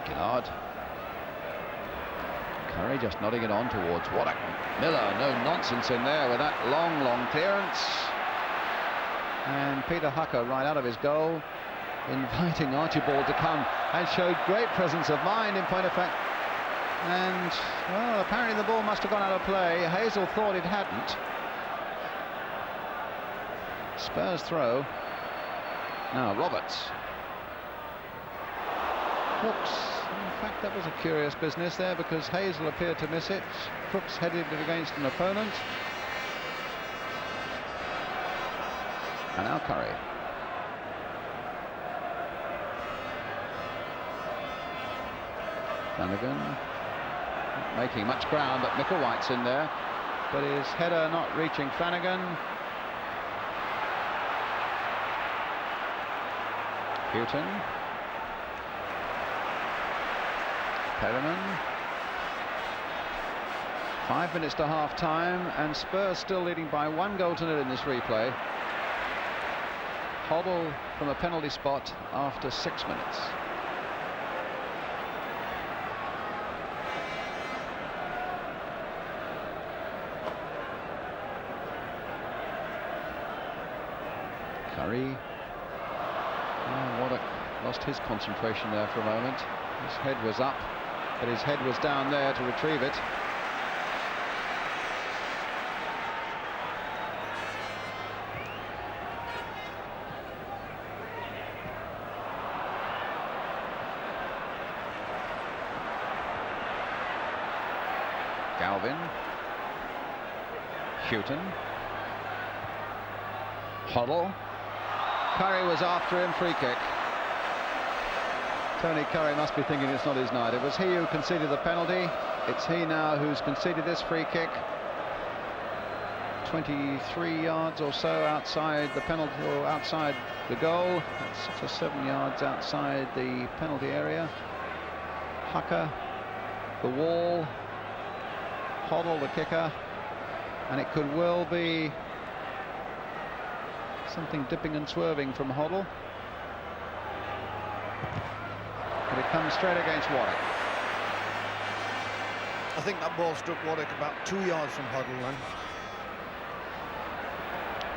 Gillard. Curry just nodding it on towards Waddock. Miller, no nonsense in there with that long clearance. And Peter Hucker right out of his goal, inviting Archibald to come, and showed great presence of mind, in point of fact. And, well, apparently the ball must have gone out of play. Hazel thought it hadn't. Spurs throw. Now Roberts. Crooks. In fact, that was a curious business there, because Hazel appeared to miss it. Crooks headed it against an opponent. And now Curry. Flanagan not making much ground, but Micklewhite's in there, but his header not reaching Flanagan. Houghton. Perryman. 5 minutes to half-time, and Spurs still leading by 1-0 in this replay. Hoddle from a penalty spot after 6 minutes. Curry. Oh, Waddock lost his concentration there for a moment. His head was up, but his head was down there to retrieve it. Galvin. Houghton. Hoddle. Curry was after him, free kick. Tony Curry must be thinking it's not his night. It was he who conceded the penalty. It's he now who's conceded this free kick. 23 yards or so outside the penalty, or outside the goal. That's 6 or 7 yards outside the penalty area. Hucker, the wall. Hoddle, the kicker, and it could well be something dipping and swerving from Hoddle, but it comes straight against Waddock. I think that ball struck Waddock about 2 yards from Hoddle then.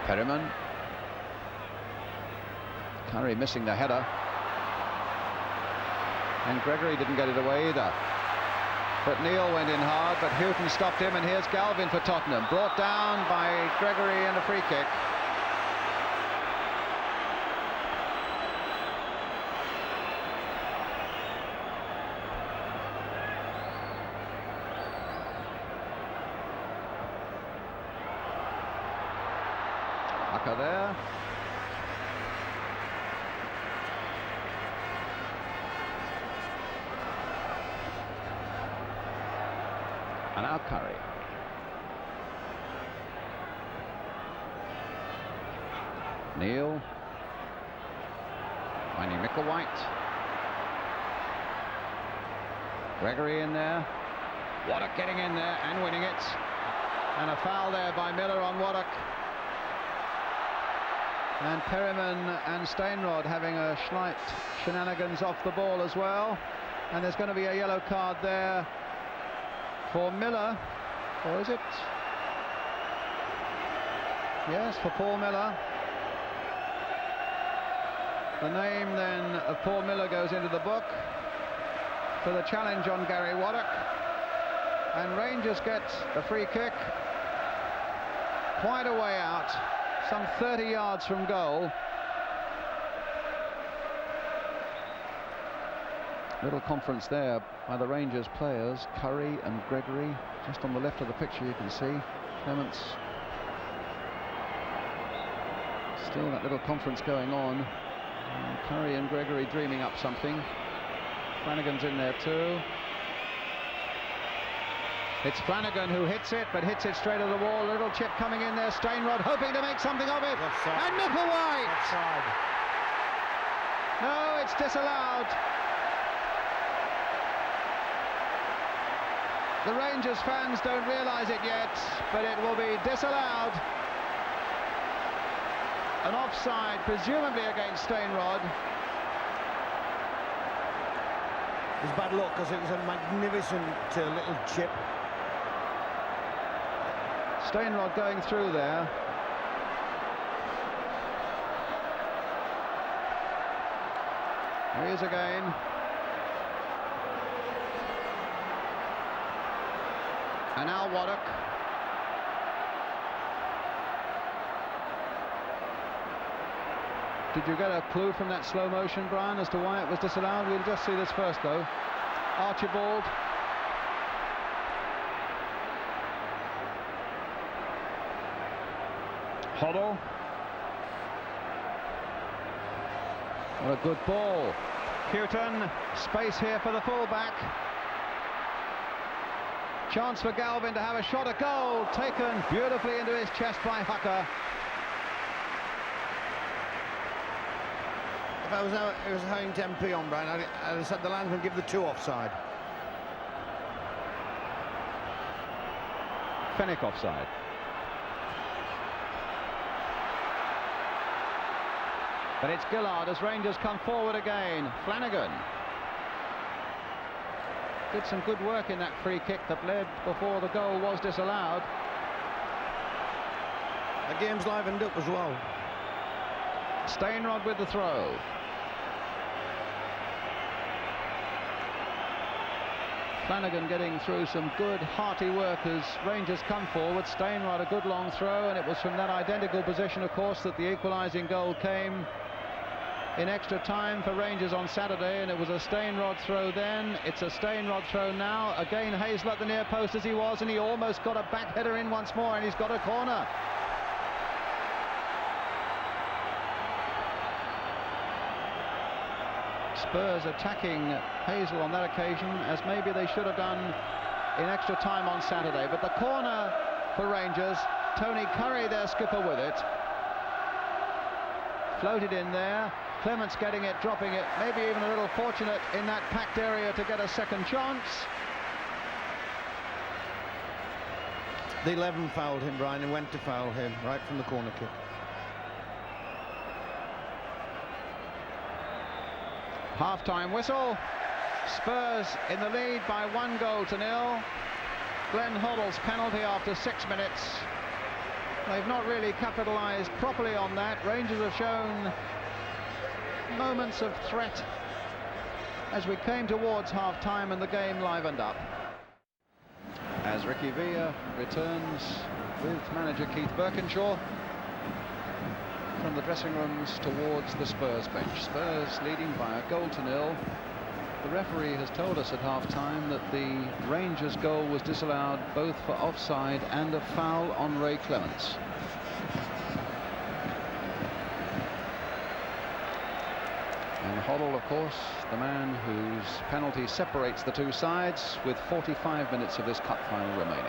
Perryman. Curry missing the header, and Gregory didn't get it away either. But Neil went in hard, but Houghton stopped him, and here's Galvin for Tottenham. Brought down by Gregory and a free kick. Hucker there. And now Curry. Neil. Finding Micklewhite. Gregory in there. Waddock getting in there and winning it. And a foul there by Miller on Waddock. And Perryman and Stainrod having a slight shenanigans off the ball as well. And there's going to be a yellow card there for Miller, or is it? Yes, for Paul Miller. The name then of Paul Miller goes into the book for the challenge on Gary Waddock, and Rangers get a free kick quite a way out, some 30 yards from goal. Little conference there by the Rangers players, Curry and Gregory. Just on the left of the picture you can see Clements. Still that little conference going on. And Curry and Gregory dreaming up something. Flanagan's in there too. It's Flanagan who hits it, but hits it straight at the wall. A little chip coming in there. Stainrod hoping to make something of it. And Micklewhite! Offside. No, it's disallowed. The Rangers fans don't realise it yet, but it will be disallowed. An offside, presumably against Stainrod. It was bad luck because it was a magnificent little chip. Stainrod going through there. Here he is again. And now Waddock. Did you get a clue from that slow motion, Brian, as to why it was disallowed? We'll just see this first, though. Archibald. Hoddle. What a good ball. Houghton. Space here for the fullback. Chance for Galvin to have a shot at goal. Taken beautifully into his chest by Hucker. If I was having 10p on, Brian, I'd have said the linesman give the 2 offside. Fenwick offside. But it's Gillard as Rangers come forward again. Flanagan did some good work in that free kick that led before the goal was disallowed. The game's livened up as well. Stainrod with the throw. Flanagan getting through some good hearty work as Rangers come forward. Stainrod a good long throw, and it was from that identical position, of course, that the equalising goal came in extra time for Rangers on Saturday, and it was a Stainrod throw then. It's a Stainrod throw now. Again, Hazel at the near post as he was, and he almost got a back header in once more, and he's got a corner. Spurs attacking Hazel on that occasion, as maybe they should have done in extra time on Saturday. But the corner for Rangers, Tony Curry, their skipper, with it. Floated in there. Clements getting it, dropping it, maybe even a little fortunate in that packed area to get a second chance. The 11 fouled him, Brian, and went to foul him right from the corner kick. Half-time whistle. Spurs in the lead by 1-0. Glenn Hoddle's penalty after 6 minutes. They've not really capitalised properly on that. Rangers have shown moments of threat as we came towards half-time and the game livened up. As Ricky Villa returns with manager Keith Birkinshaw from the dressing rooms towards the Spurs bench. Spurs leading by 1-0. The referee has told us at half-time that the Rangers goal was disallowed both for offside and a foul on Ray Clements. And Hoddle, of course, the man whose penalty separates the two sides, with 45 minutes of this cup final remaining.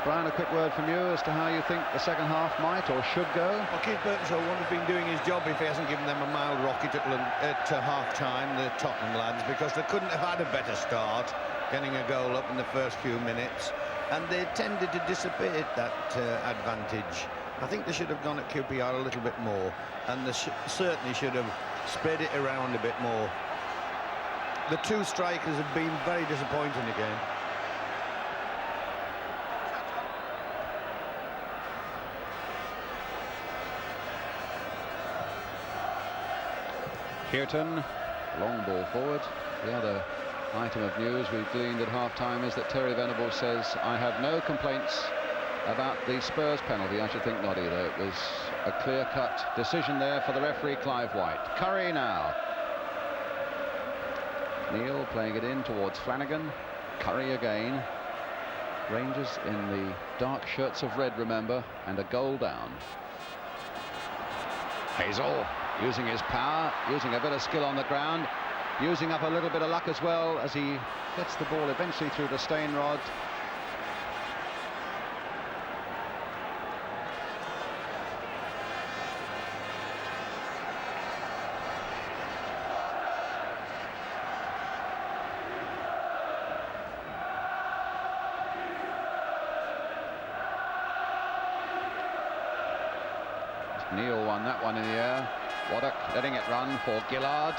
Brian, a quick word from you as to how you think the second half might or should go. Well, Keith Birkinshaw wouldn't have been doing his job if he hasn't given them a mild rocket at half-time, the Tottenham lads, because they couldn't have had a better start, getting a goal up in the first few minutes, and they tended to dissipate that advantage. I think they should have gone at QPR a little bit more, and they certainly should have spread it around a bit more. The two strikers have been very disappointing again. Kearton, long ball forward. The other item of news we've gleaned at half-time is that Terry Venables says, I have no complaints about the Spurs penalty. I should think not either. It was a clear-cut decision there for the referee, Clive White. Curry now. Neil playing it in towards Flanagan. Curry again. Rangers in the dark shirts of red, remember, and a goal down. Hazel using his power, using a bit of skill on the ground, using up a little bit of luck as well as he gets the ball eventually through the Stainrod. Neil won that one in the air. Waddock letting it run for Gillard.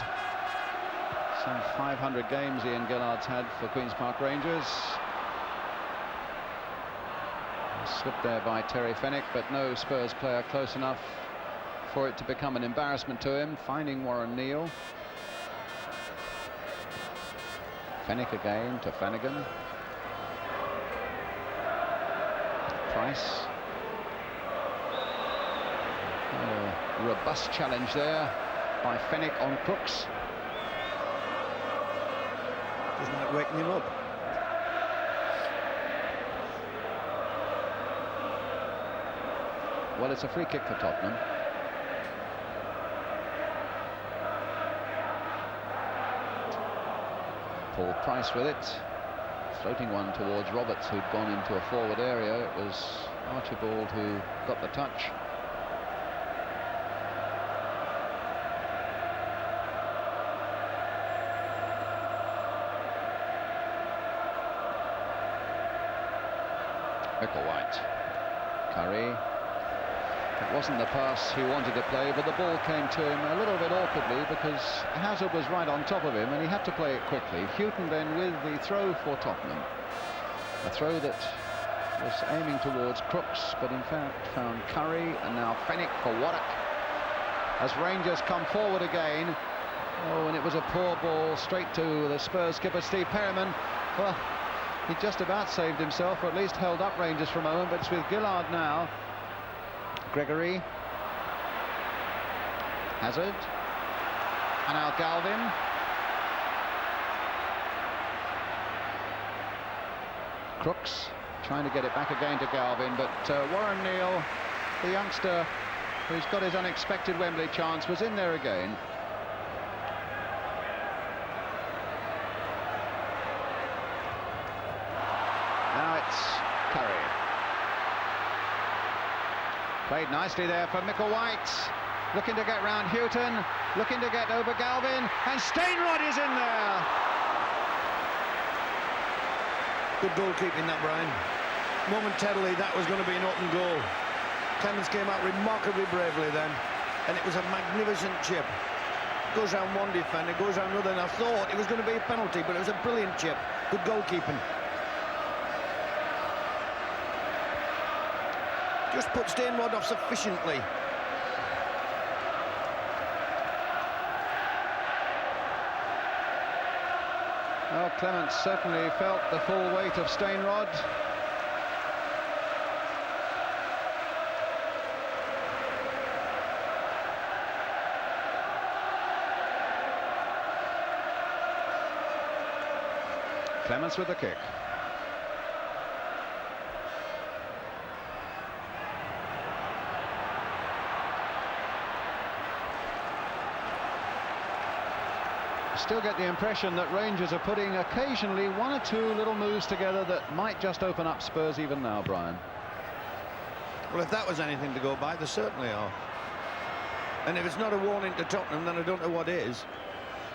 Some 500 games Ian Gillard's had for Queen's Park Rangers. Slipped there by Terry Fenwick, but no Spurs player close enough for it to become an embarrassment to him. Finding Warren Neal. Fenwick again to Flanagan. Price. A robust challenge there by Fenwick on Crooks. Doesn't like waking him up. Well, it's a free kick for Tottenham. Paul Price with it. Floating one towards Roberts, who'd gone into a forward area. It was Archibald who got the touch. Micklewhite. Curry. It wasn't the pass he wanted to play, but the ball came to him a little bit awkwardly because Hazard was right on top of him and he had to play it quickly. Houghton then with the throw for Tottenham. A throw that was aiming towards Crooks, but in fact found Curry, and now Fenwick for Waddock. As Rangers come forward again. Oh, and it was a poor ball straight to the Spurs skipper, Steve Perryman. Well, he just about saved himself, or at least held up Rangers for a moment, but it's with Gillard now. Gregory. Hazard. And now Galvin. Crooks trying to get it back again to Galvin, but Warren Neal, the youngster who's got his unexpected Wembley chance, was in there again. Now it's Curry. Played nicely there for Micklewhite. Looking to get round Houghton, looking to get over Galvin, and Steinrod is in there. Good goalkeeping that, Brian. Momentarily that was going to be an open goal. Clemens came out remarkably bravely then, and it was a magnificent chip. Goes round one defender, goes round another, and I thought it was going to be a penalty, but it was a brilliant chip. Good goalkeeping. Just put Steinrod off sufficiently. Well, Clements certainly felt the full weight of Steinrod. Clements with the kick. Still get the impression that Rangers are putting occasionally one or two little moves together that might just open up Spurs even now, Brian. Well, if that was anything to go by, they certainly are. And if it's not a warning to Tottenham, then I don't know what is.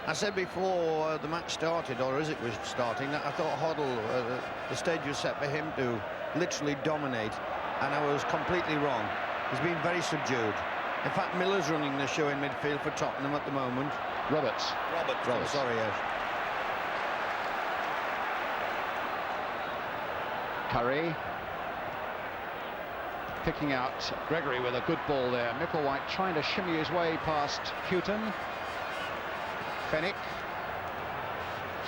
I said before the match started, or as it was starting, that I thought Hoddle, the stage was set for him to literally dominate, and I was completely wrong. He's been very subdued. In fact, Miller's running the show in midfield for Tottenham at the moment. Roberts. Roberts. Sorry, yes. Curry. Picking out Gregory with a good ball there. Micklewhite trying to shimmy his way past Houghton. Fenwick.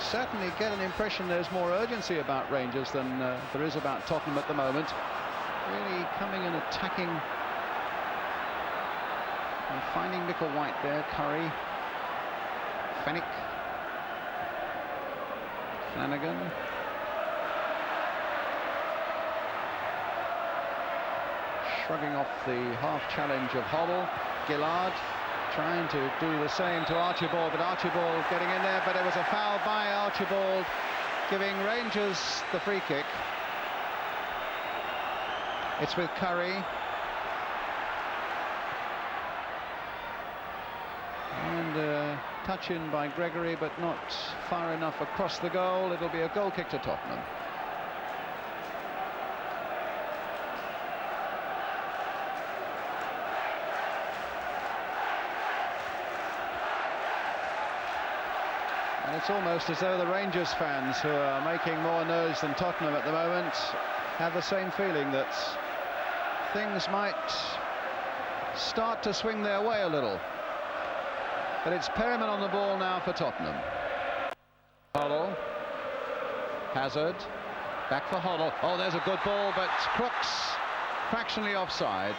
Certainly get an impression there's more urgency about Rangers than there is about Tottenham at the moment. Really coming and attacking and finding Micklewhite there. Curry. Fenwick. Flanagan. Shrugging off the half challenge of Hoddle. Gillard trying to do the same to Archibald, but Archibald getting in there, but it was a foul by Archibald, giving Rangers the free kick. It's with Curry. And touch in by Gregory, but not far enough across the goal. It'll be a goal kick to Tottenham. And it's almost as though the Rangers fans, who are making more noise than Tottenham at the moment, have the same feeling that things might start to swing their way a little. But it's Perryman on the ball now for Tottenham. Hoddle. Hazard. Back for Hoddle. Oh, there's a good ball, but Crooks fractionally offside.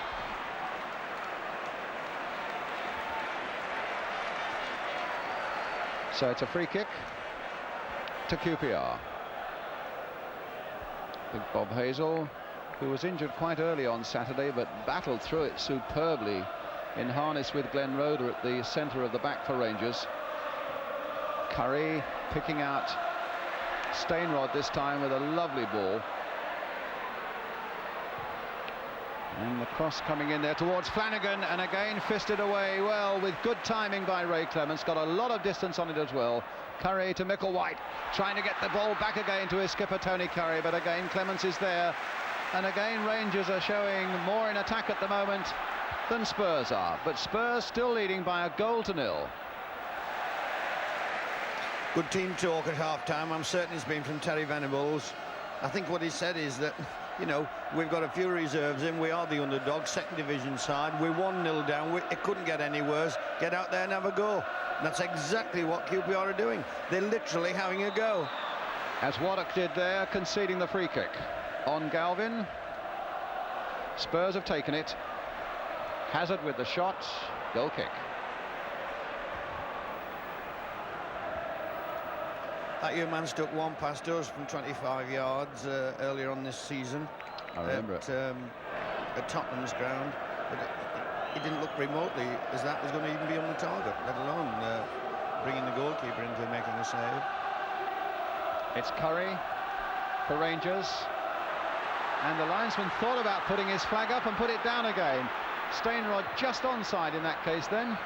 So it's a free kick to QPR. Big Bob Hazel, who was injured quite early on Saturday, but battled through it superbly in harness with Glenn Roeder at the centre of the back for Rangers. Curry picking out Steinrod this time with a lovely ball. And the cross coming in there towards Flanagan, and again fisted away well with good timing by Ray Clements. Got a lot of distance on it as well. Curry to Micklewhite, trying to get the ball back again to his skipper Tony Curry, but again Clements is there And again, Rangers are showing more in attack at the moment than Spurs are, but Spurs still leading by 1-0. Good team talk at half-time. I'm certain it's been from Terry Venables. I think what he said is that, you know, we've got a few reserves in. We are the underdog, second division side. We're 1-0 down. It couldn't get any worse. Get out there and have a go. And that's exactly what QPR are doing. They're literally having a go. As Waddock did there, conceding the free kick on Galvin. Spurs have taken it. Hazard with the shot. Goal kick. That young man stuck one past us from 25 yards earlier on this season. I remember it. At Tottenham's ground. But it didn't look remotely as that was going to even be on the target, let alone bringing the goalkeeper into making a save. It's Curry for Rangers. And the linesman thought about putting his flag up and put it down again. Stainrod just onside in that case then.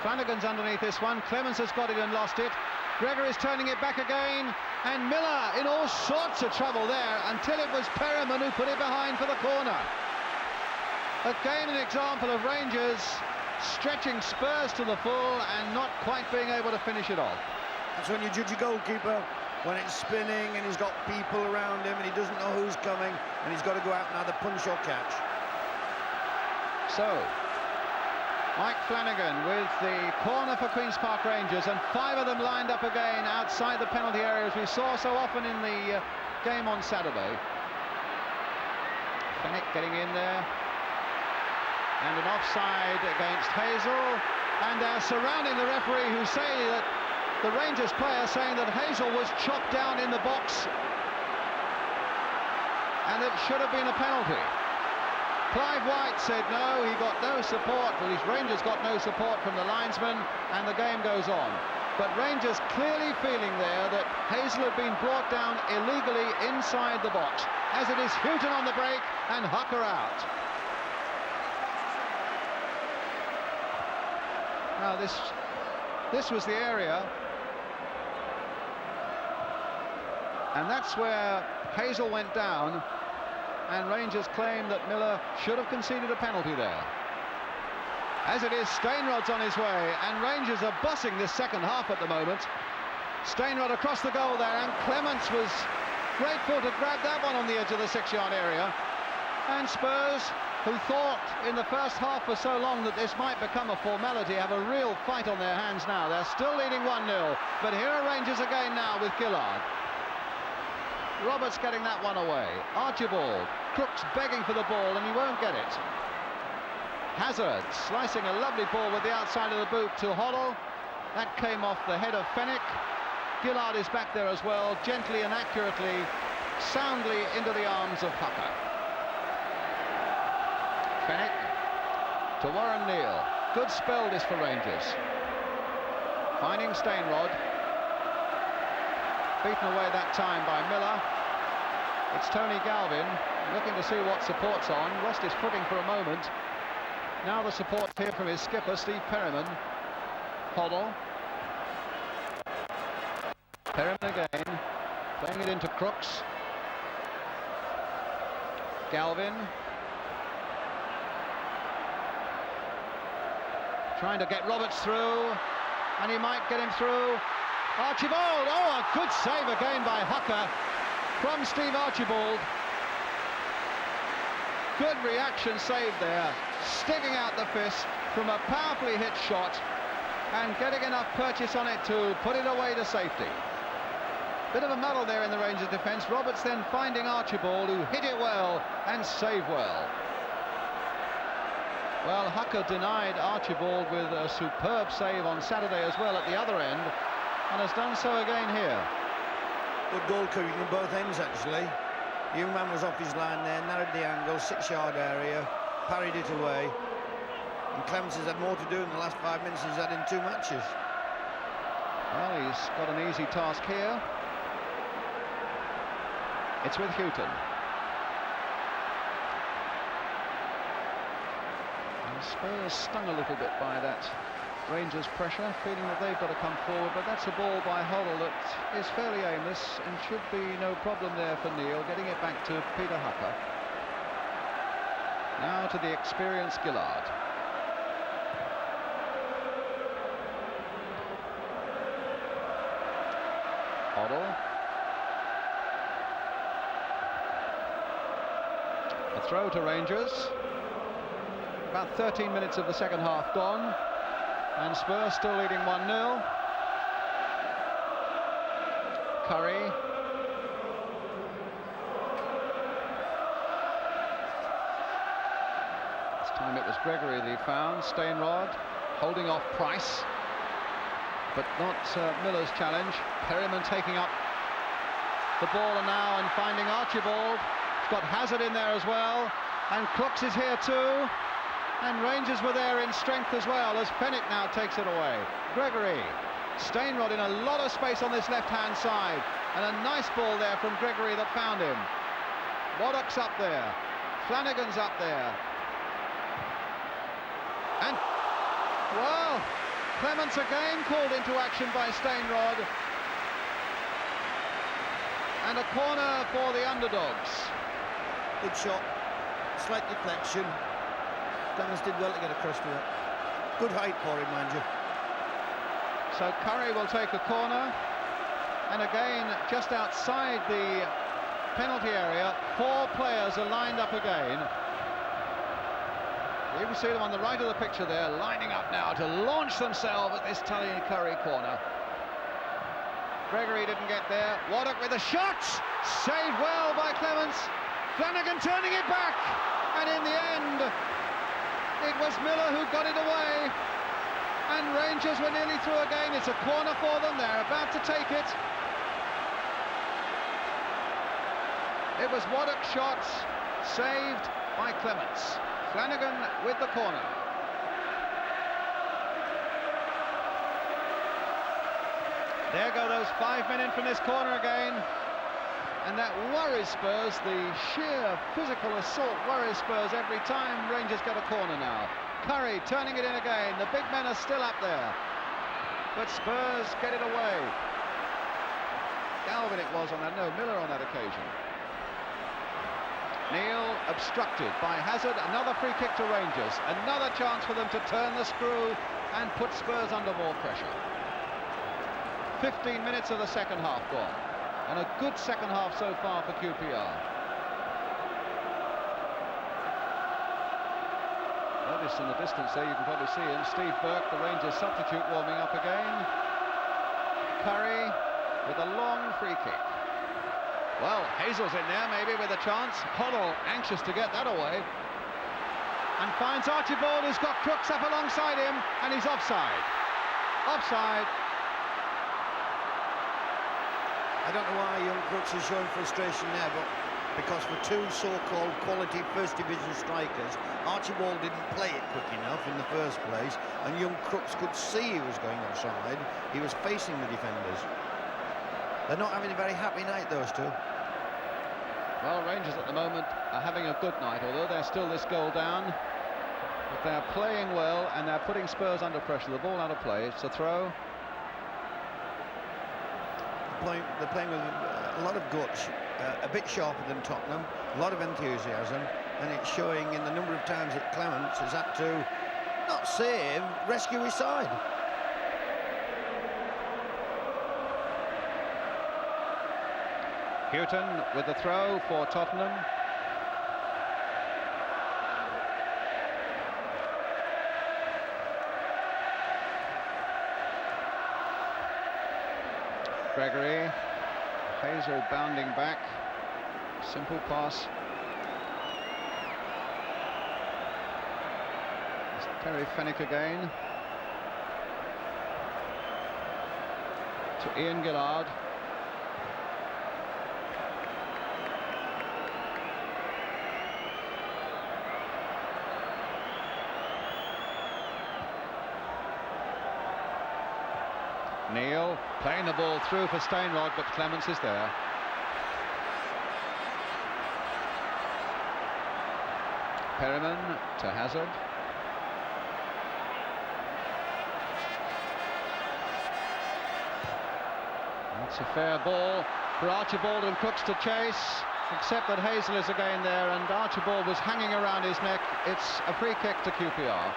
Flanagan's underneath this one. Clemens has got it and lost it. Gregor is turning it back again, and Miller in all sorts of trouble there until it was Perriman who put it behind for the corner. Again, an example of Rangers stretching Spurs to the full and not quite being able to finish it off. That's when you judge a goalkeeper, when it's spinning and he's got people around him and he doesn't know who's coming and he's got to go out and either punch or catch. So, Mike Flanagan with the corner for Queen's Park Rangers, and 5 of them lined up again outside the penalty area, as we saw so often in the game on Saturday. Fennick getting in there, and an offside against Hazel, and they're surrounding the referee, who say that the Rangers player saying that Hazel was chopped down in the box and it should have been a penalty. Clive White said no, he got no support, at least Rangers got no support from the linesman, and the game goes on. But Rangers clearly feeling there that Hazel had been brought down illegally inside the box, as it is Houghton on the break and Hucker out. Now this was the area, and that's where Hazel went down, and Rangers claim that Miller should have conceded a penalty there. As it is, Stainrod's on his way, and Rangers are bossing this second half at the moment. Stainrod across the goal there, and Clements was grateful to grab that one on the edge of the 6-yard area. And Spurs, who thought in the first half for so long that this might become a formality, have a real fight on their hands now. They're still leading 1-0, but here are Rangers again now with Gillard. Roberts getting that one away. Archibald, Crooks begging for the ball, and he won't get it. Hazard slicing a lovely ball with the outside of the boot to Hoddle. That came off the head of Fennick. Gillard is back there as well, gently and accurately, soundly into the arms of Hucker. Fennick to Warren Neal. Good spell this for Rangers. Finding Stainrod. Beaten away that time by Miller. It's Tony Galvin looking to see what support's on. Lost his footing for a moment. Now the support here from his skipper, Steve Perriman. Hoddle. Perriman again, playing it into Crooks. Galvin. Trying to get Roberts through, and he might get him through. Archibald, oh, a good save again by Hucker from Steve Archibald. Good reaction save there, sticking out the fist from a powerfully hit shot and getting enough purchase on it to put it away to safety. Bit of a muddle there in the Rangers defence. Roberts then finding Archibald, who hit it well and saved well. Well, Hucker denied Archibald with a superb save on Saturday as well at the other end, and has done so again here. Good goal keeping on both ends, actually. The young man was off his line there, narrowed the angle, 6-yard area, parried it away. And Clemens has had more to do in the last 5 minutes than he's had in 2 matches. Well, he's got an easy task here. It's with Houghton. And Spurs stung a little bit by that Rangers pressure, feeling that they've got to come forward, but that's a ball by Hoddle that is fairly aimless and should be no problem there for Neal, getting it back to Peter Hucker. Now to the experienced Gillard. Hoddle. A throw to Rangers. About 13 minutes of the second half gone, and Spurs still leading 1-0. Curry. This time it was Gregory that he found. Stainrod holding off Price, but not Miller's challenge. Perryman taking up the ball now and finding Archibald. He's got Hazard in there as well, and Crooks is here too. And Rangers were there in strength as well as Fenwick now takes it away. Gregory. Stainrod in a lot of space on this left-hand side, and a nice ball there from Gregory that found him. Waddock's up there, Flanagan's up there, and well, Clements again called into action by Stainrod, and a corner for the underdogs. Good shot, slight deflection. Clements did well to get across to it. Good height for him, mind you. So Curry will take a corner, and again just outside the penalty area, 4 players are lined up again. You can see them on the right of the picture there, lining up now to launch themselves at this Tully Curry corner. Gregory didn't get there. Waddock with a shot, saved well by Clements. Flanagan turning it back, and in the end it was Miller who got it away. And Rangers were nearly through again. It's a corner for them. They're about to take it. It was Waddock's shot, saved by Clements. Flanagan with the corner. There go those 5 men in from this corner again. And that worries Spurs. The sheer physical assault worries Spurs every time Rangers get a corner now. Curry turning it in again. The big men are still up there, but Spurs get it away. Galvin it was on that, no, Miller on that occasion. Neal obstructed by Hazard. Another free kick to Rangers. Another chance for them to turn the screw and put Spurs under more pressure. 15 minutes of the second half gone, and a good second half so far for QPR. Notice in the distance there, you can probably see him, Steve Burke, the Rangers substitute, warming up again. Curry with a long free kick. Well, Hazel's in there maybe with a chance. Hoddle anxious to get that away, and finds Archibald, who's got Crooks up alongside him, and he's offside. Offside. I don't know why young Crooks is showing frustration there, but because for 2 so-called quality first division strikers, Archibald didn't play it quick enough in the first place, and young Crooks could see he was going offside. He was facing the defenders. They're not having a very happy night, those two. Well, Rangers at the moment are having a good night, although they're still this goal down. But they're playing well, and they're putting Spurs under pressure. The ball out of play. It's a throw. They're playing with a lot of guts, a bit sharper than Tottenham, a lot of enthusiasm, and it's showing in the number of times that Clements has had to not save, rescue his side. Houghton with the throw for Tottenham. Gregory. Hazel bounding back. Simple pass. It's Terry Fenwick again. To Ian Gillard. Neal playing the ball through for Stainrod, but Clements is there. Perryman to Hazard. That's a fair ball for Archibald and Crooks to chase. except that Hazel is again there, and Archibald was hanging around his neck. It's a free kick to QPR.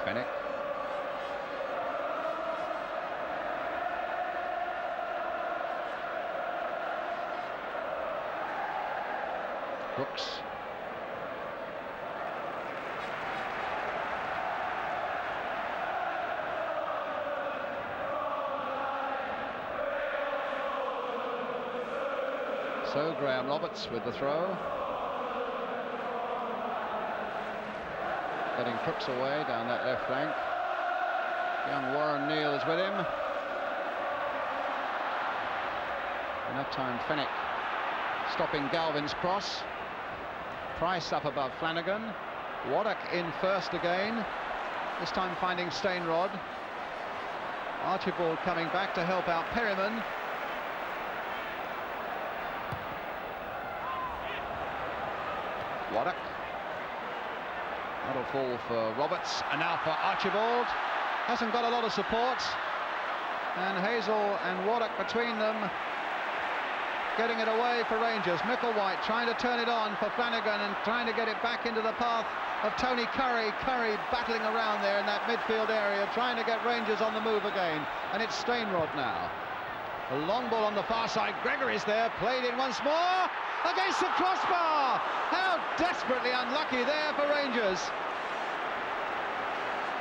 Fennick. Brooks. So Graham Roberts with the throw. Getting Crooks away down that left flank. Young Warren Neal is with him. And that time Fennick stopping Galvin's cross. Price up above Flanagan. Waddock in first again. This time finding Stainrod. Archibald coming back to help out Perryman. Waddock. That'll fall for Roberts, and now for Archibald. Hasn't got a lot of support, and Hazel and Waddock between them, getting it away for Rangers. Micklewhite trying to turn it on for Flanagan and trying to get it back into the path of Tony Curry. Curry battling around there in that midfield area, trying to get Rangers on the move again, and it's Stainrod now. A long ball on the far side. Gregory's there, played in once more against the crossbar. How desperately unlucky there for Rangers.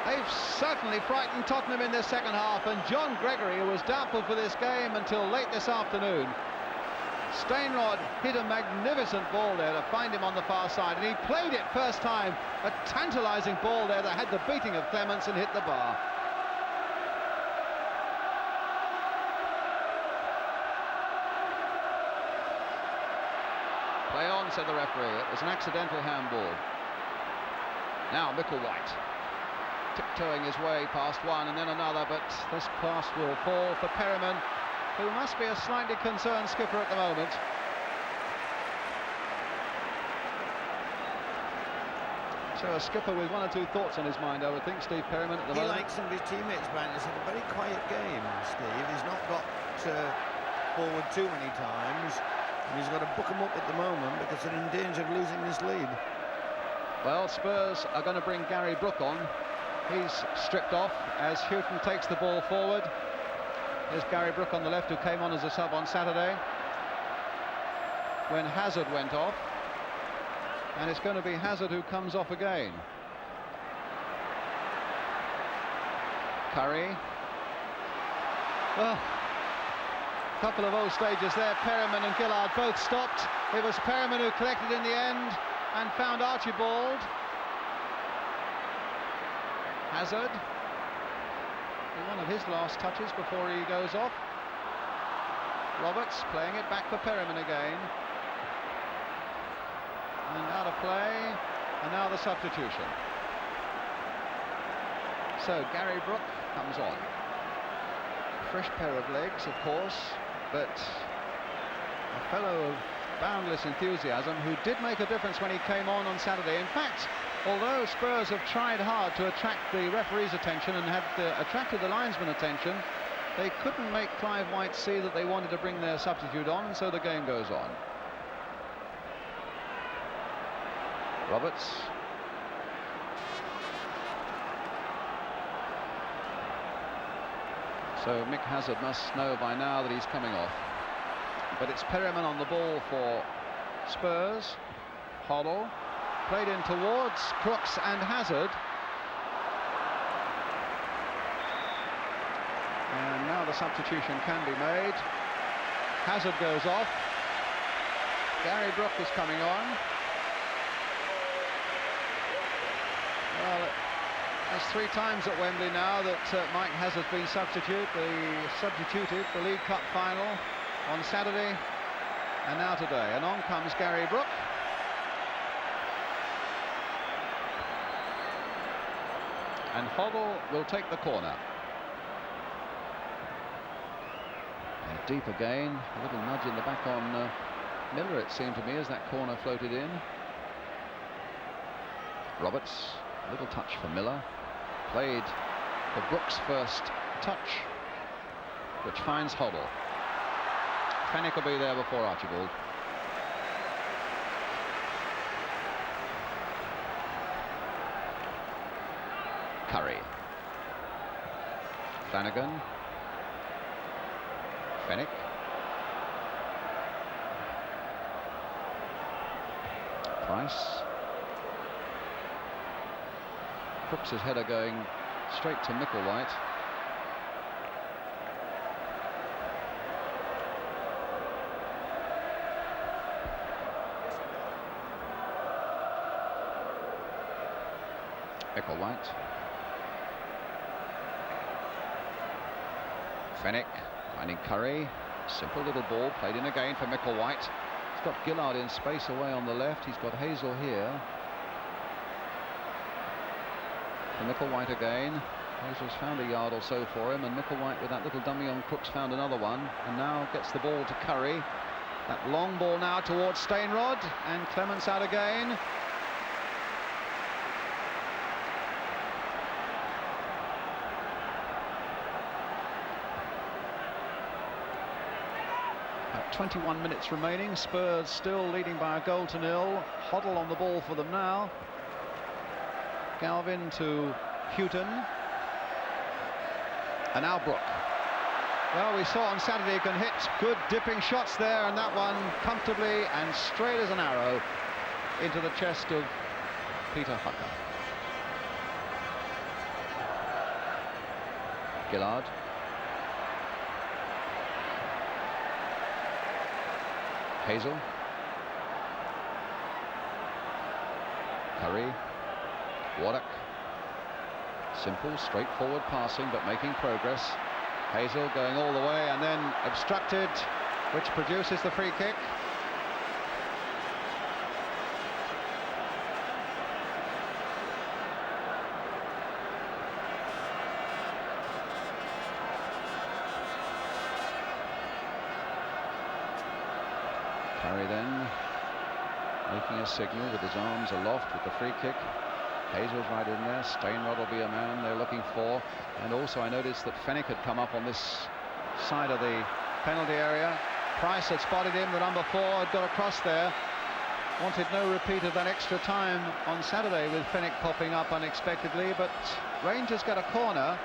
They've certainly frightened Tottenham in the second half, and John Gregory, who was doubtful for this game until late this afternoon. Stainrod hit a magnificent ball there to find him on the far side, and he played it first time. A tantalising ball there that had the beating of Clements and hit the bar. Play on, said the referee. It was an accidental handball. Now Micklewhite tiptoeing his way past one and then another, but this pass will fall for Perryman, who must be a slightly concerned skipper at the moment. So a skipper with one or two thoughts on his mind, I would think, Steve Perryman at the moment. He, like some of his teammates, Brian, it's had a very quiet game, Steve. He's not got forward too many times. And he's got to book him up at the moment because they're in danger of losing this lead. Well, Spurs are going to bring Gary Brooke on. He's stripped off as Houghton takes the ball forward. There's Gary Brooke on the left, who came on as a sub on Saturday when Hazard went off. And it's going to be Hazard who comes off again. Curry. Well, couple of old stages there. Perryman and Gillard both stopped. It was Perryman who collected in the end and found Archibald. Hazard, one of his last touches before he goes off. Roberts playing it back for Perryman again, and out of play, and now the substitution. So Gary Brooke comes on. Fresh pair of legs, of course, but a fellow of boundless enthusiasm who did make a difference when he came on Saturday. In fact, although Spurs have tried hard to attract the referee's attention and had attracted the linesman's attention, they couldn't make Clive White see that they wanted to bring their substitute on, and so the game goes on. Roberts. So Mick Hazard must know by now that he's coming off. But it's Perryman on the ball for Spurs. Hoddle played in towards Crooks and Hazard. And now the substitution can be made. Hazard goes off. Gary Brooke is coming on. Well, there's 3 times at Wembley now that Mike Hazard's been substituted. The League Cup final on Saturday, and now today. And on comes Gary Brooke. And Hoddle will take the corner. And deep again, a little nudge in the back on Miller, it seemed to me, as that corner floated in. Roberts, a little touch for Miller. Played for Brooks' first touch, which finds Hoddle. Fenwick will be there before Archibald. Curry. Flanagan. Fenwick. Price. Crooks' header going straight to Micklewhite. Micklewhite. Fenwick finding Curry. Simple little ball played in again for Micklewhite. He's got Gillard in space away on the left. He's got Hazel here. For Micklewhite again. Hazel's found a yard or so for him, and Micklewhite with that little dummy on Crooks found another one, and now gets the ball to Curry. That long ball now towards Stainrod, and Clements out again. About 21 minutes remaining. Spurs still leading by a goal to nil. Hoddle on the ball for them now. Galvin to Houghton. And now Brook. Well, we saw on Saturday he can hit good dipping shots there, and that one comfortably and straight as an arrow into the chest of Peter Hucker. Gillard. Hazel. Curry. Waddock. Simple, straightforward passing, but making progress. Hazel going all the way and then obstructed, which produces the free kick. Curry then making a signal with his arms aloft with the free kick. Hazel's right in there. Stainrod will be a man they're looking for. And also I noticed that Fenwick had come up on this side of the penalty area. Price had spotted him, the number 4 had got across there. Wanted no repeat of that extra time on Saturday with Fenwick popping up unexpectedly, but Rangers got a corner.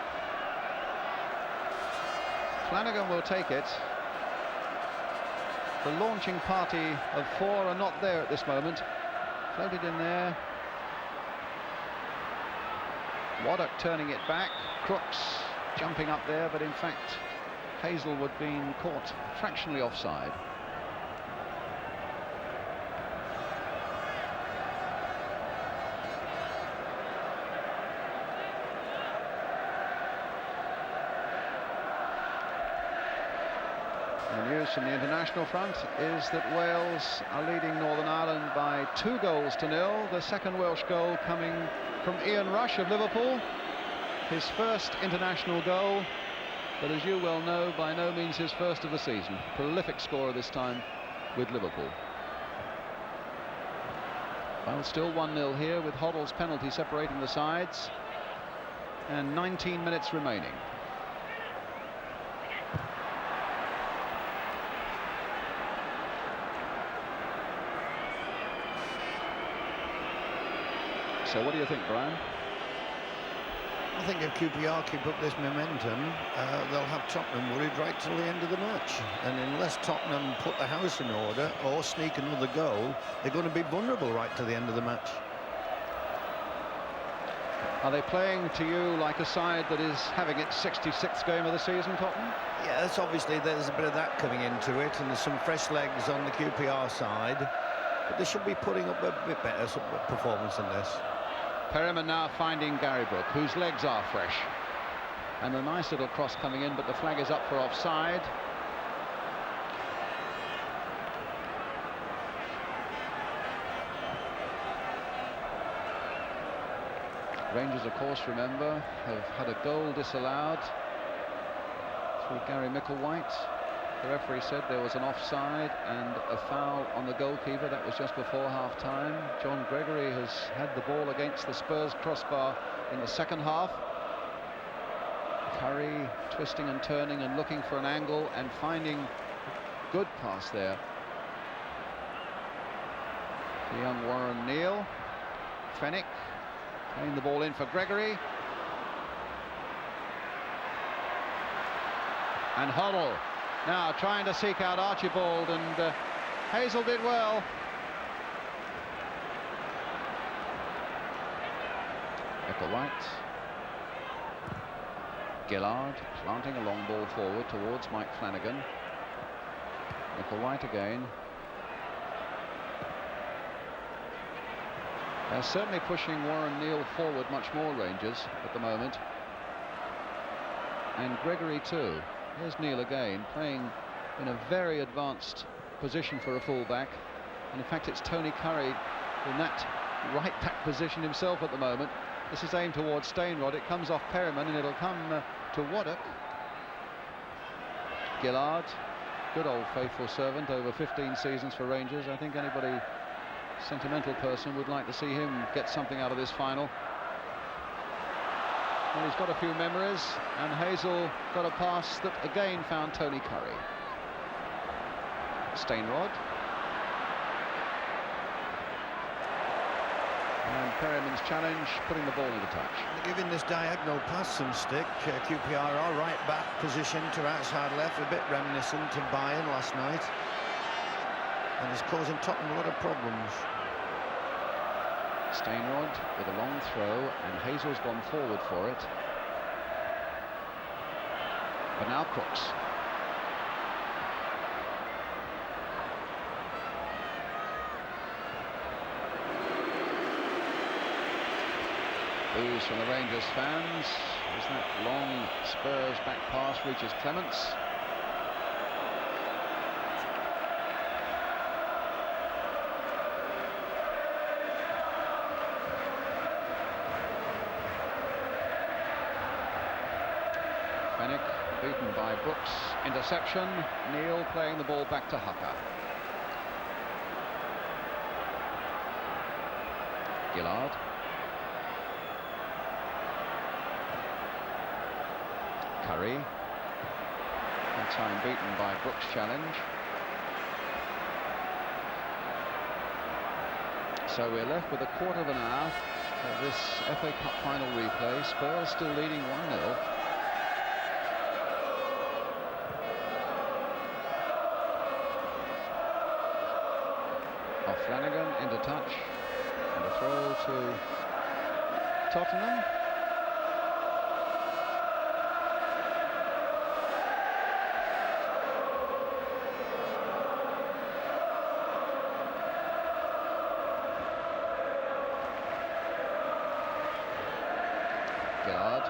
Flanagan will take it. The launching party of 4 are not there at this moment. Floated in there. Waddock turning it back. Crooks jumping up there, but in fact Hazelwood being caught fractionally offside. The news from the international front is that Wales are leading Northern Ireland by 2 goals to nil. The second Welsh goal coming from Ian Rush of Liverpool, his first international goal, but as you well know, by no means his first of the season. Prolific scorer this time with Liverpool. Well, still 1-0 here with Hoddle's penalty separating the sides, and 19 minutes remaining. So what do you think, Brian? I think if QPR keep up this momentum, they'll have Tottenham worried right till the end of the match. And unless Tottenham put the house in order or sneak another goal, they're going to be vulnerable right to the end of the match. Are they playing to you like a side that is having its 66th game of the season, Tottenham? Yes, obviously there's a bit of that coming into it, and there's some fresh legs on the QPR side. But they should be putting up a bit better performance than this. Perryman now finding Gary Brook, whose legs are fresh. And a nice little cross coming in, but the flag is up for offside. Rangers, of course, remember, have had a goal disallowed through Gary Micklewhite. The referee said there was an offside and a foul on the goalkeeper. That was just before half-time. John Gregory has had the ball against the Spurs crossbar in the second half. Curry twisting and turning and looking for an angle and finding a good pass there. The young Warren Neal. Fennick playing the ball in for Gregory. And Hoddle now trying to seek out Archibald, and Hazel did well. White. Gillard planting a long ball forward towards Mike Flanagan. White again. They're certainly pushing Warren Neal forward much more, Rangers, at the moment. And Gregory too. Here's Neal again, playing in a very advanced position for a fullback. And in fact, it's Tony Curry in that right-back position himself at the moment. This is aimed towards Stainrod. It comes off Perryman, and it'll come to Waddock. Gillard, good old faithful servant, over 15 seasons for Rangers. I think anybody sentimental person would like to see him get something out of this final. Well, he's got a few memories, and Hazel got a pass that again found Tony Curry. Stainrod. And Perryman's challenge, putting the ball into touch. Giving this diagonal pass some stick. QPR are right back position to outside left, a bit reminiscent of Bayern last night. And it's causing Tottenham a lot of problems. Stainrod with a long throw, and Hazel's gone forward for it. But now Crooks. Boos from the Rangers fans as that long Spurs back pass reaches Clements. Fennick beaten by Brooks. Interception. Neal playing the ball back to Hucker. Gillard. Curry. That time beaten by Brooks' challenge. So we're left with a quarter of an hour of this FA Cup final replay. Spurs still leading 1-0. Off Flanagan, into touch, and a throw to Tottenham. Gillard.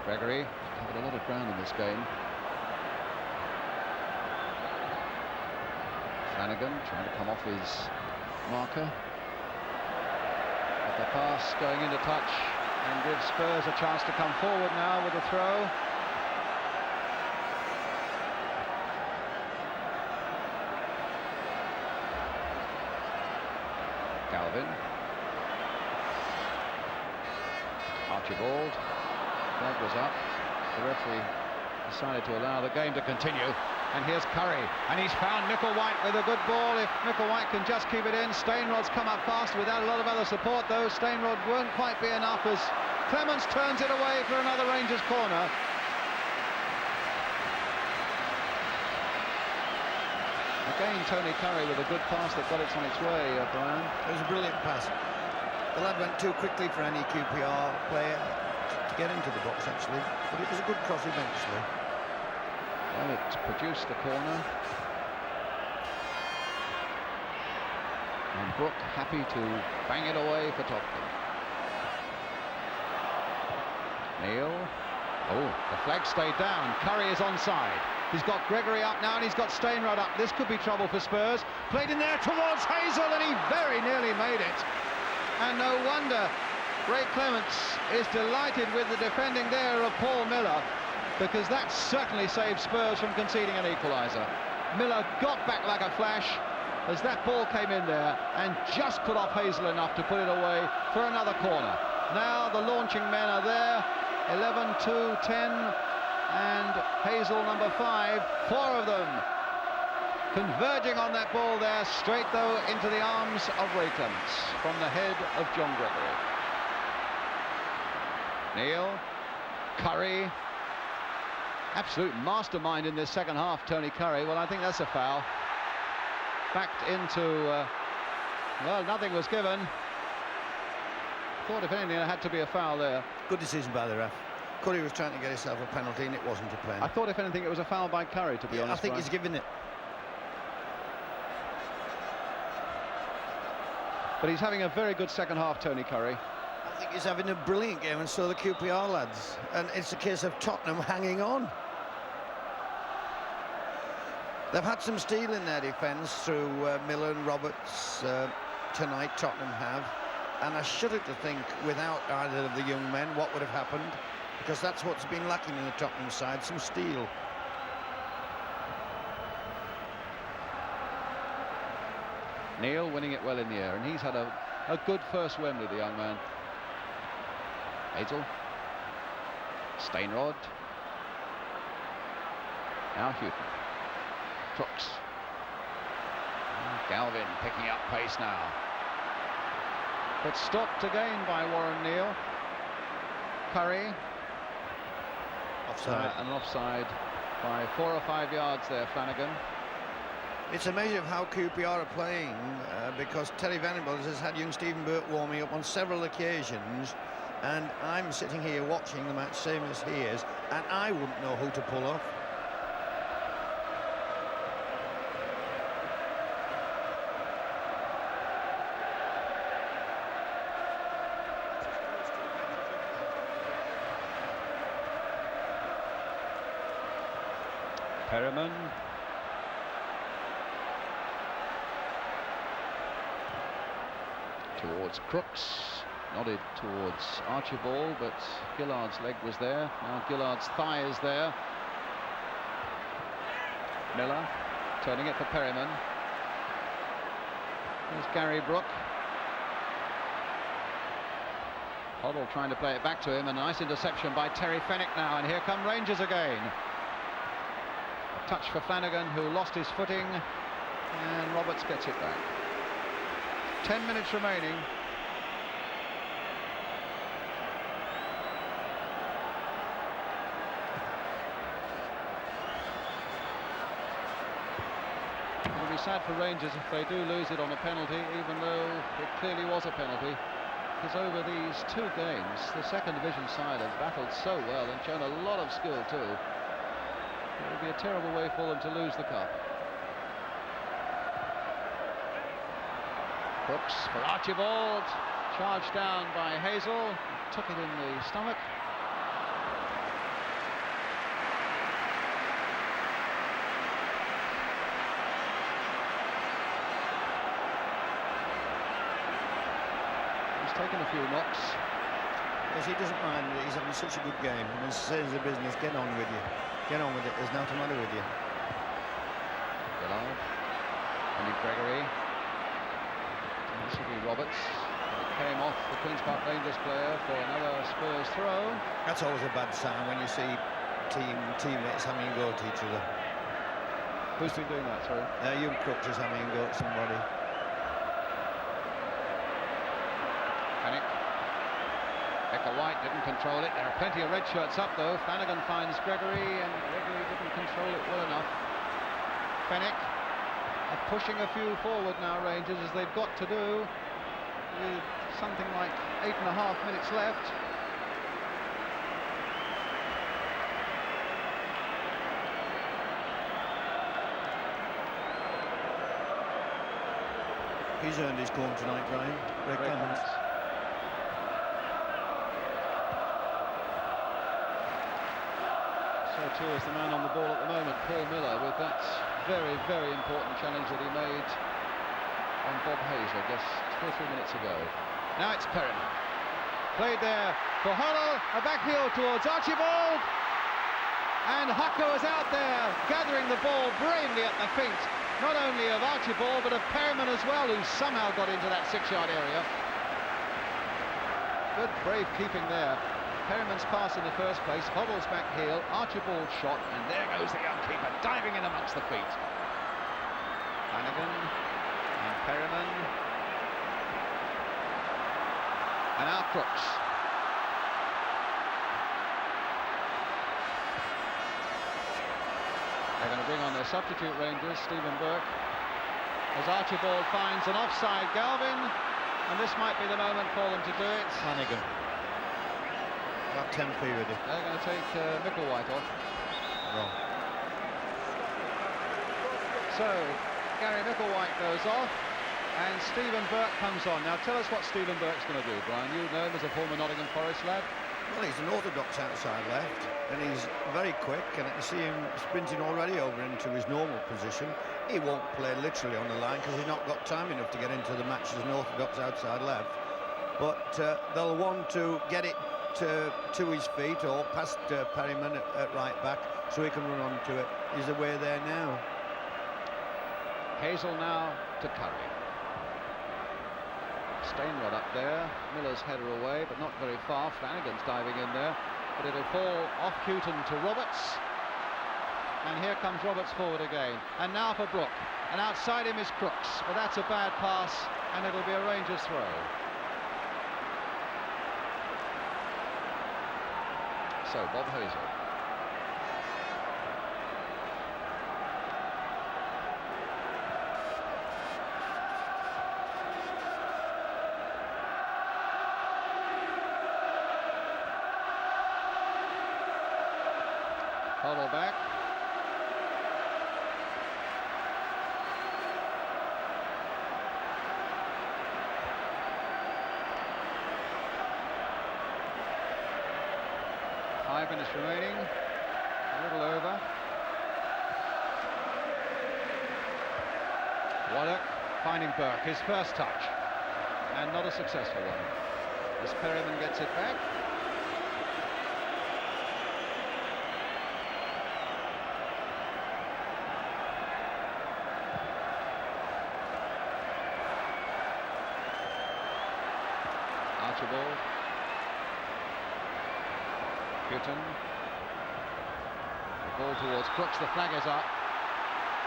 Gregory covered a lot of ground in this game. Flanagan trying to come off his marker. But the pass going into touch and gives Spurs a chance to come forward now with a throw. Galvin. Archibald. Flag was up. The referee decided to allow the game to continue. And here's Curry, and he's found White with a good ball. If White can just keep it in. Stainrod's come up fast without a lot of other support, though. Stainrod won't quite be enough as Clements turns it away for another Rangers corner. Again, Tony Curry with a good pass that got it on its way, Brian. It was a brilliant pass. The lad went too quickly for any QPR player to get into the box, actually. But it was a good cross eventually. Well, it produced the corner. And Brook happy to bang it away for Tottenham. Neal. Oh, the flag stayed down. Curry is onside. He's got Gregory up now, and he's got Stainrod up. This could be trouble for Spurs. Played in there towards Hazel, and he very nearly made it. And no wonder Ray Clements is delighted with the defending there of Paul Miller, because that certainly saved Spurs from conceding an equaliser. Miller got back like a flash as that ball came in there and just put off Hazel enough to put it away for another corner. Now the launching men are there, 11, 2, 10, and Hazel number 5, 4 of them converging on that ball there, straight though into the arms of Ray Clements from the head of John Gregory. Neil, Curry, absolute mastermind in this second half, Tony Curry. Well, I think that's a foul. Backed into, well, nothing was given. Thought if anything there had to be a foul there. Good decision by the ref. Curry was trying to get himself a penalty and it wasn't a pen. I thought if anything it was a foul by Curry, to be honest. I think he's given it. But he's having a very good second half, Tony Curry. I think he's having a brilliant game, and so the QPR lads. And it's a case of Tottenham hanging on. They've had some steel in their defence through Miller and Roberts tonight, Tottenham have. And I shudder to think, without either of the young men, what would have happened. Because that's what's been lacking in the Tottenham side, some steel. Neil winning it well in the air, and he's had a good first Wembley, the young man. Hazel. Stainrod. Now Houghton. Crooks. Galvin picking up pace now. But stopped again by Warren Neal. Curry. Offside. An offside by 4 or 5 yards there, Flanagan. It's a measure of how QPR are playing, because Terry Venables has had young Stephen Burt warming up on several occasions, and I'm sitting here watching the match, same as he is, and I wouldn't know who to pull off. Perriman. Towards Crooks, nodded towards Archibald, but Gillard's leg was there. Now Gillard's thigh is there. Miller turning it for Perriman. There's Gary Brook. Hoddle trying to play it back to him, a nice interception by Terry Fenwick now, and here come Rangers again. A touch for Flanagan, who lost his footing, and Roberts gets it back. 10 minutes remaining. It'll be sad for Rangers if they do lose it on a penalty, even though it clearly was a penalty. Because over these 2 games, the second division side have battled so well and shown a lot of skill too. It would be a terrible way for them to lose the cup. Brooks for Archibald, charged down by Hazel, took it in the stomach. He's taken a few knocks. Yes, he doesn't mind. He's having such a good game. And as says the business, get on with you. Get on with it. There's nothing the matter with you. Gillard, and Gregory. This will be Roberts. It came off the Queen's Park Rangers player for another Spurs throw. That's always a bad sign when you see teammates having a go at each other. Who's been doing that, sorry? Young Crooks is having a go at somebody. Panic. Becker White didn't control it. There are plenty of red shirts up though. Flanagan finds Gregory, and Gregory didn't control it well enough. Fenwick are pushing a few forward now, Rangers, as they've got to do, with something like 8.5 minutes left. He's earned his corn tonight, Brian. Ray Clements. So too is the man on the ball at the moment, Paul Miller, with that very, very important challenge that he made on Bob Hazel just 2 or 3 minutes ago. Now it's Perriman. Played there for Hoddle, a back heel towards Archibald, and Haka was out there gathering the ball brilliantly at the feet, not only of Archibald but of Perryman as well, who somehow got into that 6-yard area. Good, brave keeping there. Perryman's pass in the first place, Hoddle's back heel, Archibald's shot, and there goes the young keeper diving in amongst the feet. Flanagan and Perryman. And now Crooks. They're going to bring on their substitute rangers, Stephen Burke, as Archibald finds an offside Galvin, and this might be the moment for them to do it. Flanagan. About 10p with it. They're going to take Micklewhite off. Wrong. So, Gary Micklewhite goes off, and Stephen Burke comes on. Now tell us what Stephen Burke's going to do, Brian. You know him as a former Nottingham Forest lad. Well, he's an orthodox outside left, and he's very quick, and I can see him sprinting already over into his normal position. He won't play literally on the line because he's not got time enough to get into the match as an orthodox outside left. But they'll want to get it to his feet or past Perryman at right back so he can run onto it. He's away there now. Hazel now to Curry. Stainrod up there, Miller's header away, but not very far. Flanagan's diving in there, but it'll fall off Houghton to Roberts. And here comes Roberts forward again. And now for Brook. And outside him is Crooks. But that's a bad pass, and it'll be a Rangers throw. So, Bob Hazel. Hoddle back. Five minutes remaining, a little over. Waddock finding Burke, his first touch, and not a successful one. As Perryman gets it back. Archibald. Houghton. The ball towards Crooks, the flag is up.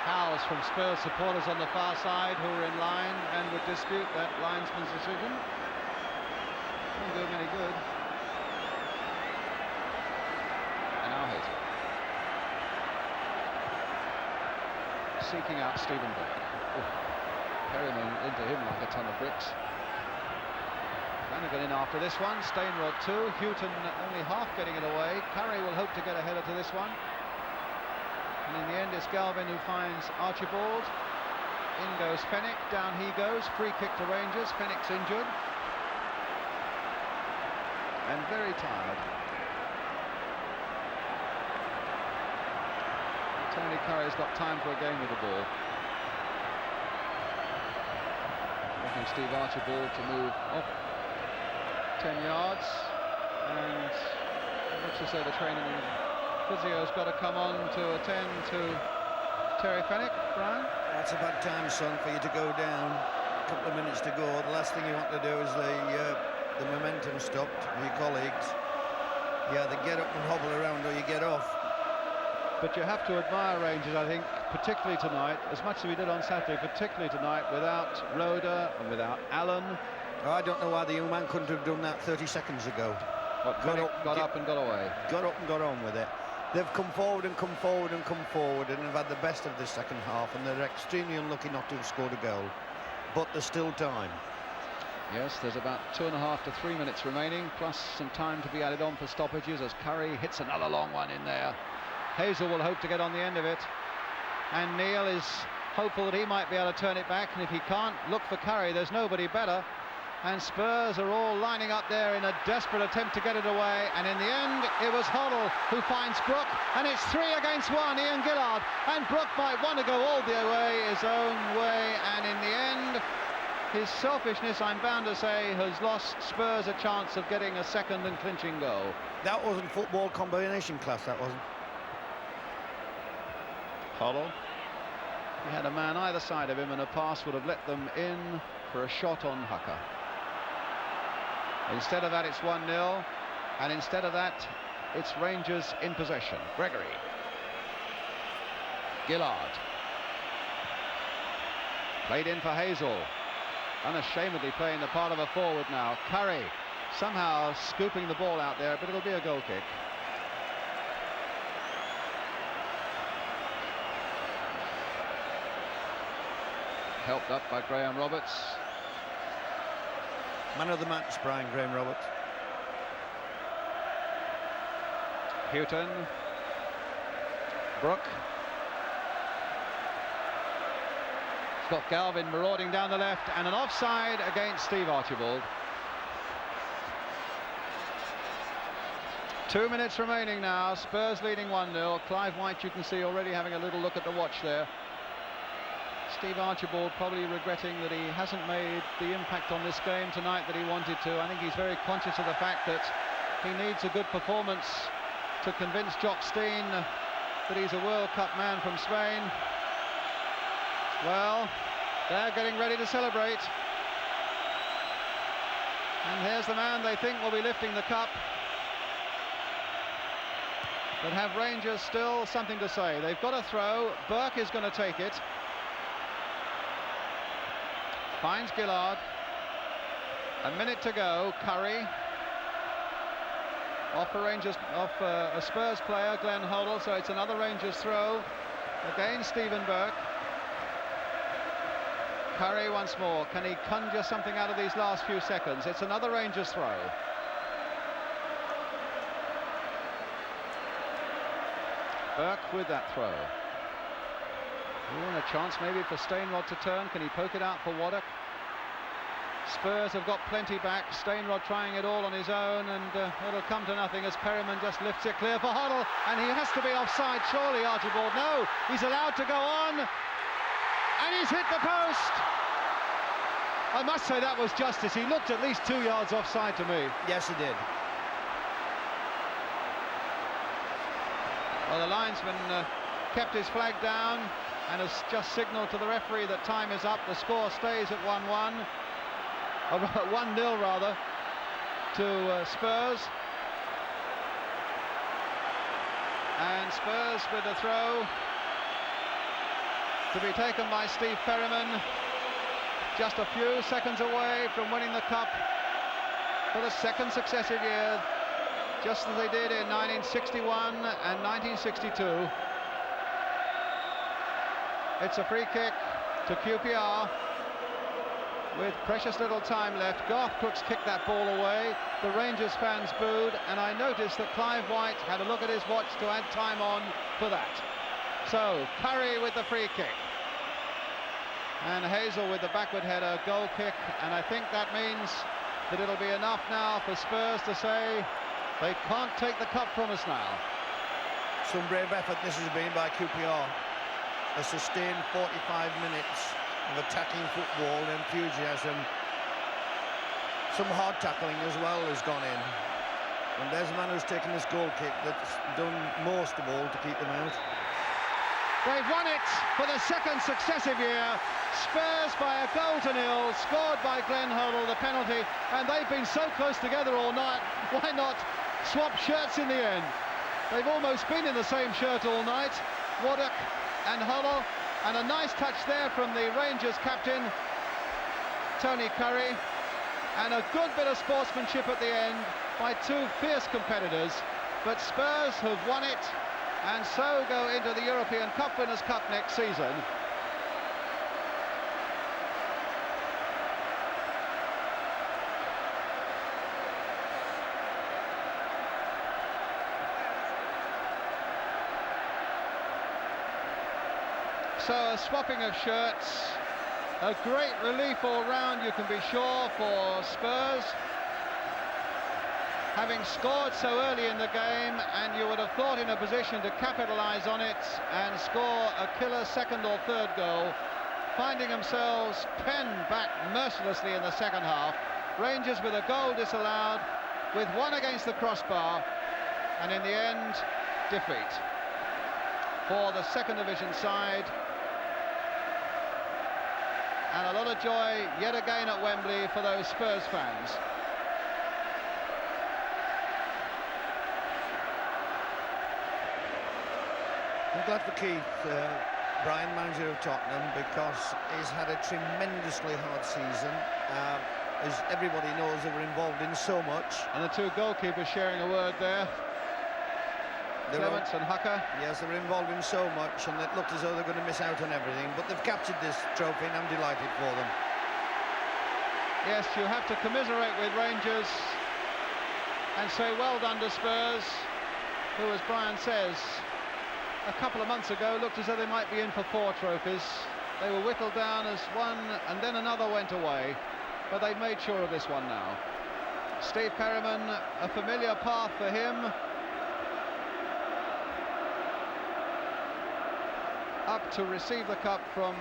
Howls from Spurs supporters on the far side who are in line and would dispute that linesman's decision. Won't do him any good. And now Hazel. Seeking out Stephen Burke. Perryman into him like a ton of bricks. Flanagan in after this one, Stainrod too, Houghton only half getting it away. Curry will hope to get ahead to this one. And in the end it's Galvin who finds Archibald. In goes Fenwick, down he goes, free kick to Rangers. Fenwick's injured. And very tired. Tony Curry's got time for a game with the ball. Looking Steve Archibald to move off 10 yards, and let's just say the training physio's got to come on to attend to Terry Fenwick. Brian? That's a bad time, son, for you to go down. A couple of minutes to go. The last thing you want to do is the momentum stopped with your colleagues. You either get up and hobble around or you get off. But you have to admire Rangers, I think, particularly tonight, as much as we did on Saturday, particularly tonight, without Roeder and without Allen. I don't know why the young man couldn't have done that 30 seconds ago. What, got up and got away. Got up and got on with it. They've come forward and come forward and come forward and have had the best of this second half, and they're extremely unlucky not to have scored a goal. But there's still time. Yes, there's about 2.5 to 3 minutes remaining, plus some time to be added on for stoppages as Curry hits another long one in there. Hazel will hope to get on the end of it. And Neil is hopeful that he might be able to turn it back, and if he can't, look for Curry. There's nobody better. And Spurs are all lining up there in a desperate attempt to get it away, and in the end it was Hoddle who finds Brook, and it's 3 against 1, Ian Gillard, and Brook might want to go all the way his own way, and in the end his selfishness, I'm bound to say, has lost Spurs a chance of getting a second and clinching goal. That wasn't football combination class, that wasn't. Hoddle. He had a man either side of him, and a pass would have let them in for a shot on Haka. Instead of that, it's 1-0, and instead of that, it's Rangers in possession. Gregory. Gillard. Played in for Hazel. Unashamedly playing the part of a forward now. Curry somehow scooping the ball out there, but it'll be a goal kick. Helped up by Graham Roberts. Man of the match, Brian Graham Roberts. Houghton. Brook. Scott Galvin marauding down the left, and an offside against Steve Archibald. 2 minutes remaining now. Spurs leading 1-0. Clive White, you can see, already having a little look at the watch there. Steve Archibald probably regretting that he hasn't made the impact on this game tonight that he wanted to. I think he's very conscious of the fact that he needs a good performance to convince Jock Stein that he's a World Cup man from Spain. Well, they're getting ready to celebrate. And here's the man they think will be lifting the cup. But have Rangers still something to say? They've got a throw. Burke is going to take it. Finds Gillard. A minute to go. Curry. Off a Spurs player, Glenn Hoddle, so it's another Rangers throw. Again, Stephen Burke. Curry once more. Can he conjure something out of these last few seconds? It's another Rangers throw. Burke with that throw. And a chance maybe for Stainrod to turn. Can he poke it out for Waddock? Spurs have got plenty back. Stainrod trying it all on his own, and it'll come to nothing as Perryman just lifts it clear for Hoddle, and he has to be offside, surely, Archibald. No, he's allowed to go on, and he's hit the post. I must say that was justice. He looked at least 2 yards offside to me. Yes, he did. Well, the linesman kept his flag down and has just signalled to the referee that time is up. The score stays at 1-1. 1-0 rather, to Spurs. And Spurs with the throw to be taken by Steve Perryman, just a few seconds away from winning the cup for the second successive year, just as they did in 1961 and 1962. It's a free kick to QPR. With precious little time left, Garth Crooks kicked that ball away. The Rangers fans booed, and I noticed that Clive White had a look at his watch to add time on for that. So, Curry with the free kick. And Hazel with the backward header, goal kick, and I think that means that it'll be enough now for Spurs to say they can't take the cup from us now. Some brave effort this has been by QPR. A sustained 45 minutes of attacking football and enthusiasm. Some hard tackling as well has gone in. And there's a man who's taken this goal kick that's done most of all to keep them out. They've won it for the second successive year. Spurs by 1-0, scored by Glenn Hoddle, the penalty, and they've been so close together all night. Why not swap shirts in the end? They've almost been in the same shirt all night. Waddock and Hoddle. And a nice touch there from the Rangers captain, Tony Curry. And a good bit of sportsmanship at the end by two fierce competitors. But Spurs have won it, and so go into the European Cup Winners' Cup next season. So a swapping of shirts, a great relief all round, you can be sure, for Spurs, having scored so early in the game, and you would have thought in a position to capitalise on it and score a killer second or third goal. finding themselves penned back mercilessly in the second half. Rangers with a goal disallowed, with one against the crossbar, and in the end, defeat for the second division side. And a lot of joy yet again at Wembley for those Spurs fans. I'm glad for Keith, Brian, manager of Tottenham, because he's had a tremendously hard season. As everybody knows, they were involved in so much. And the two goalkeepers sharing a word there. Clements and Hucker. Yes, they were involved in so much, and it looked as though they're going to miss out on everything. But they've captured this trophy, and I'm delighted for them. Yes, you have to commiserate with Rangers and say well done to Spurs, who, as Brian says, a couple of months ago looked as though they might be in for 4 trophies. They were whittled down as one, and then another went away, but they've made sure of this one now. Steve Perryman, a familiar path for him. Up to receive the cup from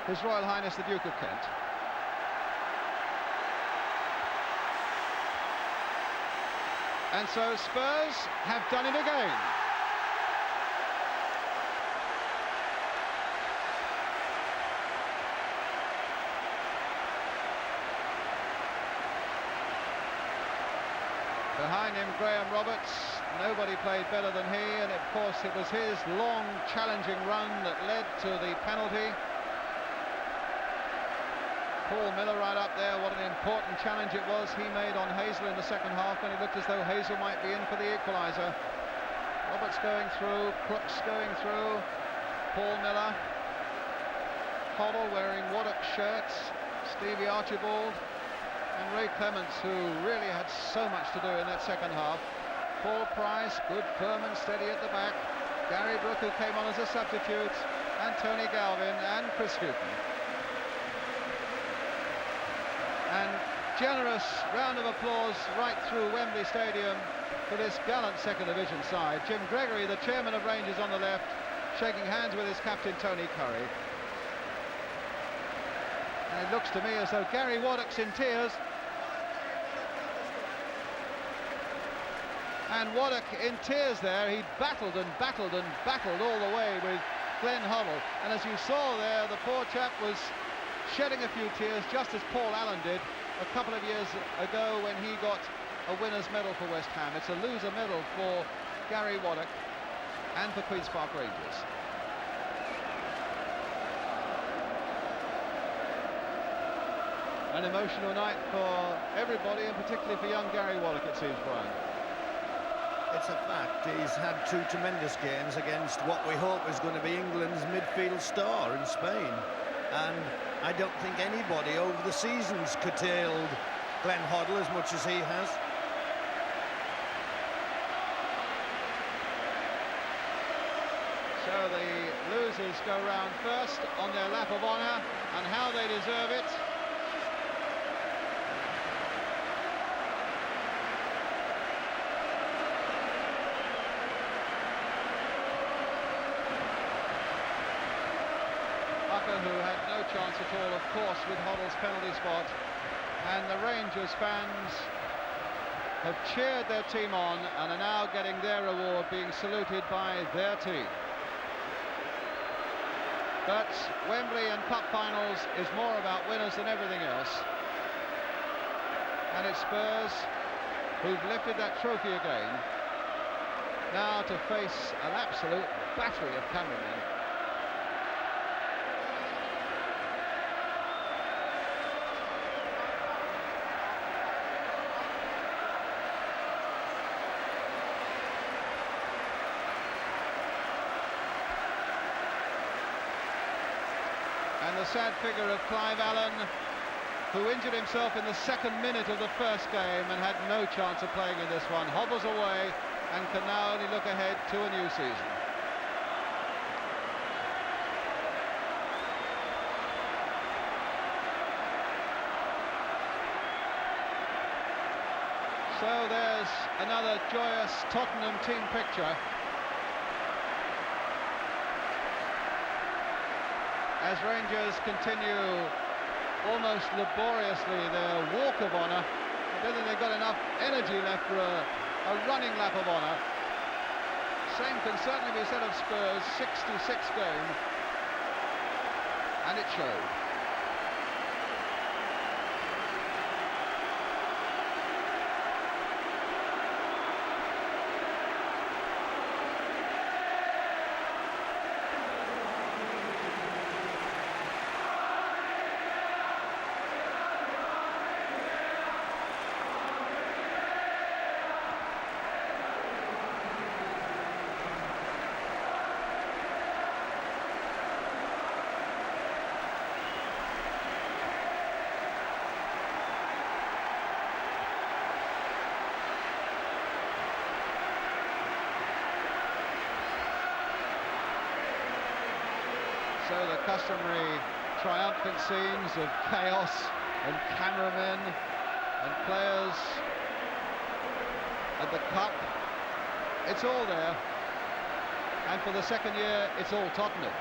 His Royal Highness the Duke of Kent. And so Spurs have done it again. Behind him, Graham Roberts. Nobody played better than he, and of course it was his long, challenging run that led to the penalty. Paul Miller right up there, what an important challenge it was he made on Hazel in the second half, when it looked as though Hazel might be in for the equaliser. Roberts going through, Crooks going through, Paul Miller, Hoddle wearing Waddock shirts, Stevie Archibald, and Ray Clements, who really had so much to do in that second half. Paul Price, good, firm and steady at the back. Gary Brooke, who came on as a substitute, and Tony Galvin and Chris Hughton. And generous round of applause right through Wembley Stadium for this gallant second division side. Jim Gregory, the chairman of Rangers, on the left, shaking hands with his captain Tony Curry. And it looks to me as though Gary Waddock's in tears. And Waddock in tears there. He battled and battled and battled all the way with Glenn Hoddle. And as you saw there, the poor chap was shedding a few tears, just as Paul Allen did a couple of years ago when he got a winner's medal for West Ham. It's a loser medal for Gary Waddock and for Queen's Park Rangers. An emotional night for everybody, and particularly for young Gary Waddock, it seems, Brian. It's a fact. He's had 2 tremendous games against what we hope is going to be England's midfield star in Spain. And I don't think anybody over the seasons curtailed Glenn Hoddle as much as he has. So the losers go round first on their lap of honour, and how they deserve it. Who had no chance at all, of course, with Hoddle's penalty spot. And the Rangers fans have cheered their team on and are now getting their reward, being saluted by their team. But Wembley and Cup finals is more about winners than everything else. And it's Spurs who've lifted that trophy again, now to face an absolute battery of cameramen. And the sad figure of Clive Allen, who injured himself in the second minute of the first game and had no chance of playing in this one, hobbles away and can now only look ahead to a new season. So there's another joyous Tottenham team picture. as Rangers continue almost laboriously their walk of honour. I don't think they've got enough energy left for a running lap of honour. Same can certainly be said of Spurs' 66 game, and it showed. So the customary triumphant scenes of chaos and cameramen and players at the cup, it's all there, and for the second year it's all Tottenham.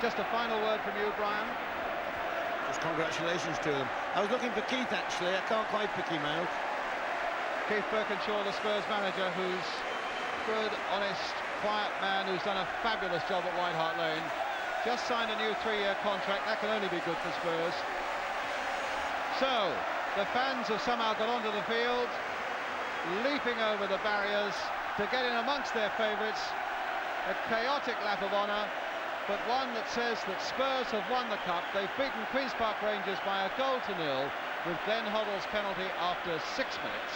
Just a final word from you, Brian. Just congratulations to them. I was looking for Keith actually, I can't quite pick him out. Keith Birkinshaw, the Spurs manager, who's good, honest, quiet man who's done a fabulous job at White Hart Lane. Just signed a new 3-year contract. That can only be good for Spurs. So, the fans have somehow got onto the field, leaping over the barriers to get in amongst their favourites. A chaotic lap of honour, but one that says that Spurs have won the cup. They've beaten Queen's Park Rangers by 1-0 with Glenn Hoddle's penalty after 6 minutes.